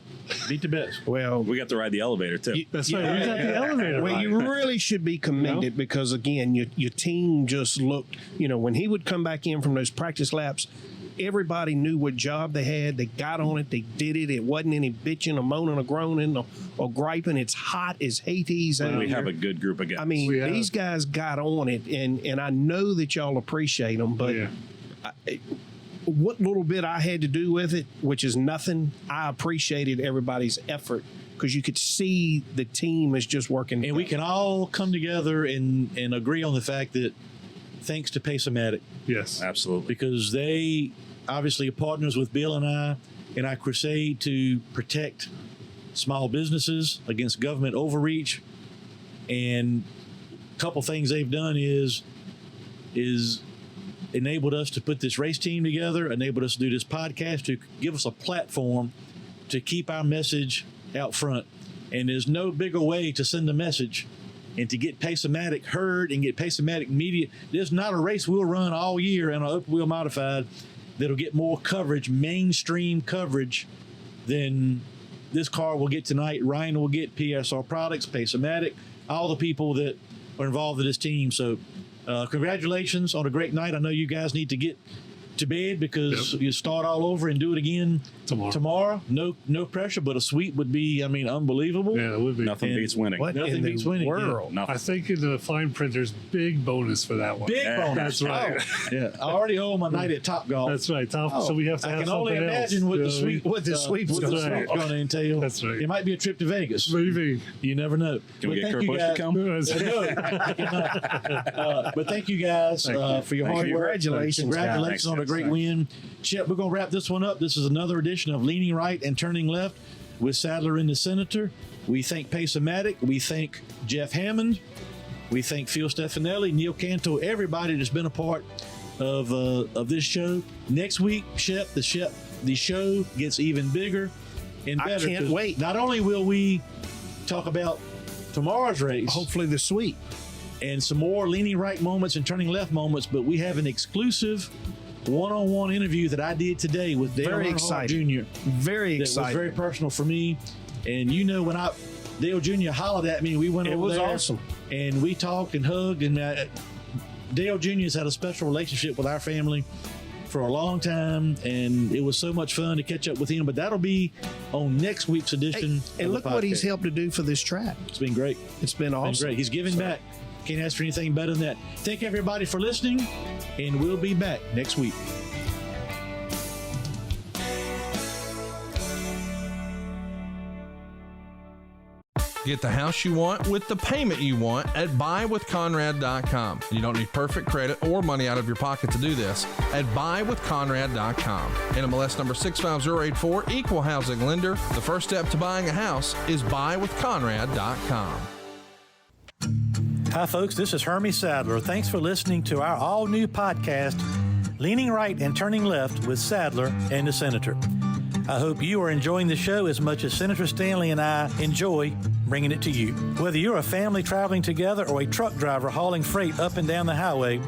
beat the best. Well, we got to ride the elevator too. That's right. We got the elevator. Well, you really should be commended because, again, your team just looked, when he would come back in from those practice laps, everybody knew what job they had. They got on it. They did it. It wasn't any bitching or moaning or groaning or griping. It's hot as Hades out We here. have a good group of guys. I mean, these guys got on it, and I know that y'all appreciate them, but what little bit I had to do with it, which is nothing, I appreciated everybody's effort because you could see the team is just working. And we can all come together and agree on the fact that thanks to Pacematic. Yes, absolutely. Because they obviously are partners with Bill and I in our crusade to protect small businesses against government overreach. And a couple things they've done is enabled us to put this race team together, enabled us to do this podcast, to give us a platform to keep our message out front. And there's no bigger way to send a message and to get Pacematic heard and get Pacematic media. There's not a race we'll run all year in an open wheel modified that'll get more coverage, mainstream coverage, than this car will get tonight. Ryan will get, PSR Products, Pacematic, all the people that are involved in this team. So congratulations on a great night. I know you guys need to get to bed because you start all over and do it again tomorrow. No pressure, but a sweep would be, unbelievable. Yeah, it would be. Nothing beats winning. Nothing beats winning. World. Yeah. I think in the fine print, there's big bonus for that one. Big bonus. That's right. Oh, yeah, I already owe my night at Top Golf. That's right. So we have to I have can only something imagine else. what You the know sweep, what the sweep's going to entail. That's right. It might be a trip to Vegas. Maybe. You never know. Can we get Kurt Busch to come? But thank you guys for your hard work. Congratulations on a great win. Chip, we're going to wrap this one up. This is another edition of Leaning Right and Turning Left with Sadler and the Senator. We thank Pacematic. We thank Jeff Hammond. We thank Phil Stefanelli, Neil Canto, everybody that's been a part of this show. Next week, Shep, the show gets even bigger and better. I can't wait. Not only will we talk about tomorrow's race, hopefully the sweep, and some more leaning right moments and turning left moments, but we have an exclusive one-on-one interview that I did today with Dale Earnhardt Jr. Very exciting. It was very personal for me. And when Dale Jr. hollered at me, we went over there. It was awesome. And we talked and hugged. And Dale Jr. has had a special relationship with our family for a long time. And it was so much fun to catch up with him. But that'll be on next week's edition. And look what he's helped to do for this track. It's been great. It's been awesome. It's been great. He's giving back. Can't ask for anything better than that. Thank everybody for listening, and we'll be back next week. Get the house you want with the payment you want at buywithconrad.com. You don't need perfect credit or money out of your pocket to do this at buywithconrad.com. NMLS number 65084, equal housing lender. The first step to buying a house is buywithconrad.com. Hi, folks. This is Hermie Sadler. Thanks for listening to our all-new podcast, Leaning Right and Turning Left with Sadler and the Senator. I hope you are enjoying the show as much as Senator Stanley and I enjoy bringing it to you. Whether you're a family traveling together or a truck driver hauling freight up and down the highway,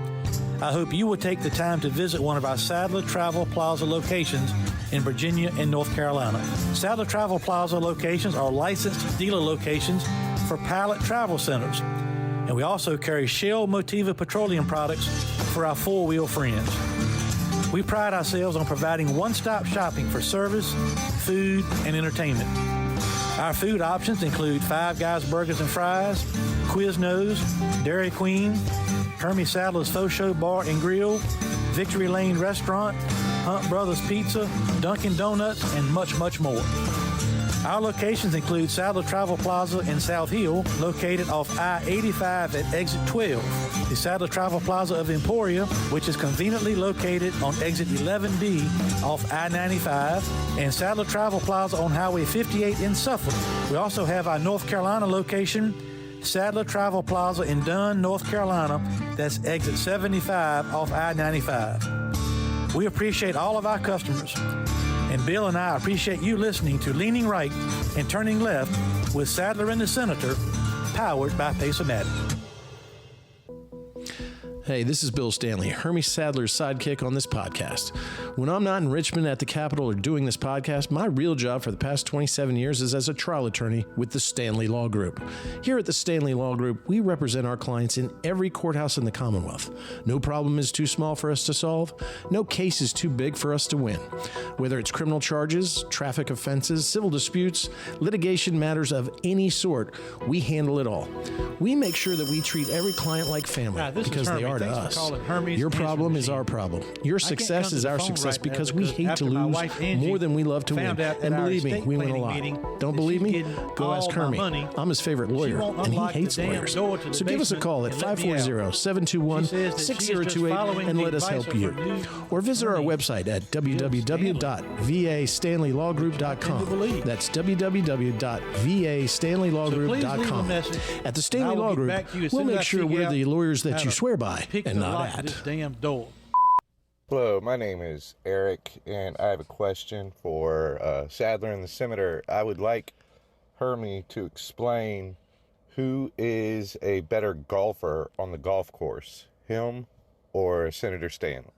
I hope you will take the time to visit one of our Sadler Travel Plaza locations in Virginia and North Carolina. Sadler Travel Plaza locations are licensed dealer locations for Pilot Travel Centers, and we also carry Shell Motiva petroleum products for our four-wheel friends. We pride ourselves on providing one-stop shopping for service, food, and entertainment. Our food options include Five Guys Burgers and Fries, Quiznos, Dairy Queen, Hermie Sadler's Faux Show Bar and Grill, Victory Lane Restaurant, Hunt Brothers Pizza, Dunkin' Donuts, and much, much more. Our locations include Sadler Travel Plaza in South Hill, located off I-85 at Exit 12. The Sadler Travel Plaza of Emporia, which is conveniently located on Exit 11B off I-95, and Sadler Travel Plaza on Highway 58 in Suffolk. We also have our North Carolina location, Sadler Travel Plaza in Dunn, North Carolina. That's Exit 75 off I-95. We appreciate all of our customers. And Bill and I appreciate you listening to Leaning Right and Turning Left with Sadler and the Senator, powered by Pace-O-Matic. Hey, this is Bill Stanley, Hermie Sadler's sidekick on this podcast. When I'm not in Richmond at the Capitol or doing this podcast, my real job for the past 27 years is as a trial attorney with the Stanley Law Group. Here at the Stanley Law Group, we represent our clients in every courthouse in the Commonwealth. No problem is too small for us to solve. No case is too big for us to win. Whether it's criminal charges, traffic offenses, civil disputes, litigation matters of any sort, we handle it all. We make sure that we treat every client like family because they are to us. Your problem is our problem. Your success is our success because we hate to lose more than we love to win. And believe me, we win a lot. Don't believe me? Go ask Hermie. I'm his favorite lawyer, and he hates lawyers. So give us a call at 540-721-6028 and let us help you. Or visit our website at www.vastanleylawgroup.com. That's www.vastanleylawgroup.com. At the Stanley Law Group, we'll make sure we're the lawyers that you swear by and not at. Hello, my name is Eric, and I have a question for Sadler and the Senator. I would like Hermie to explain who is a better golfer on the golf course, him or Senator Stanley.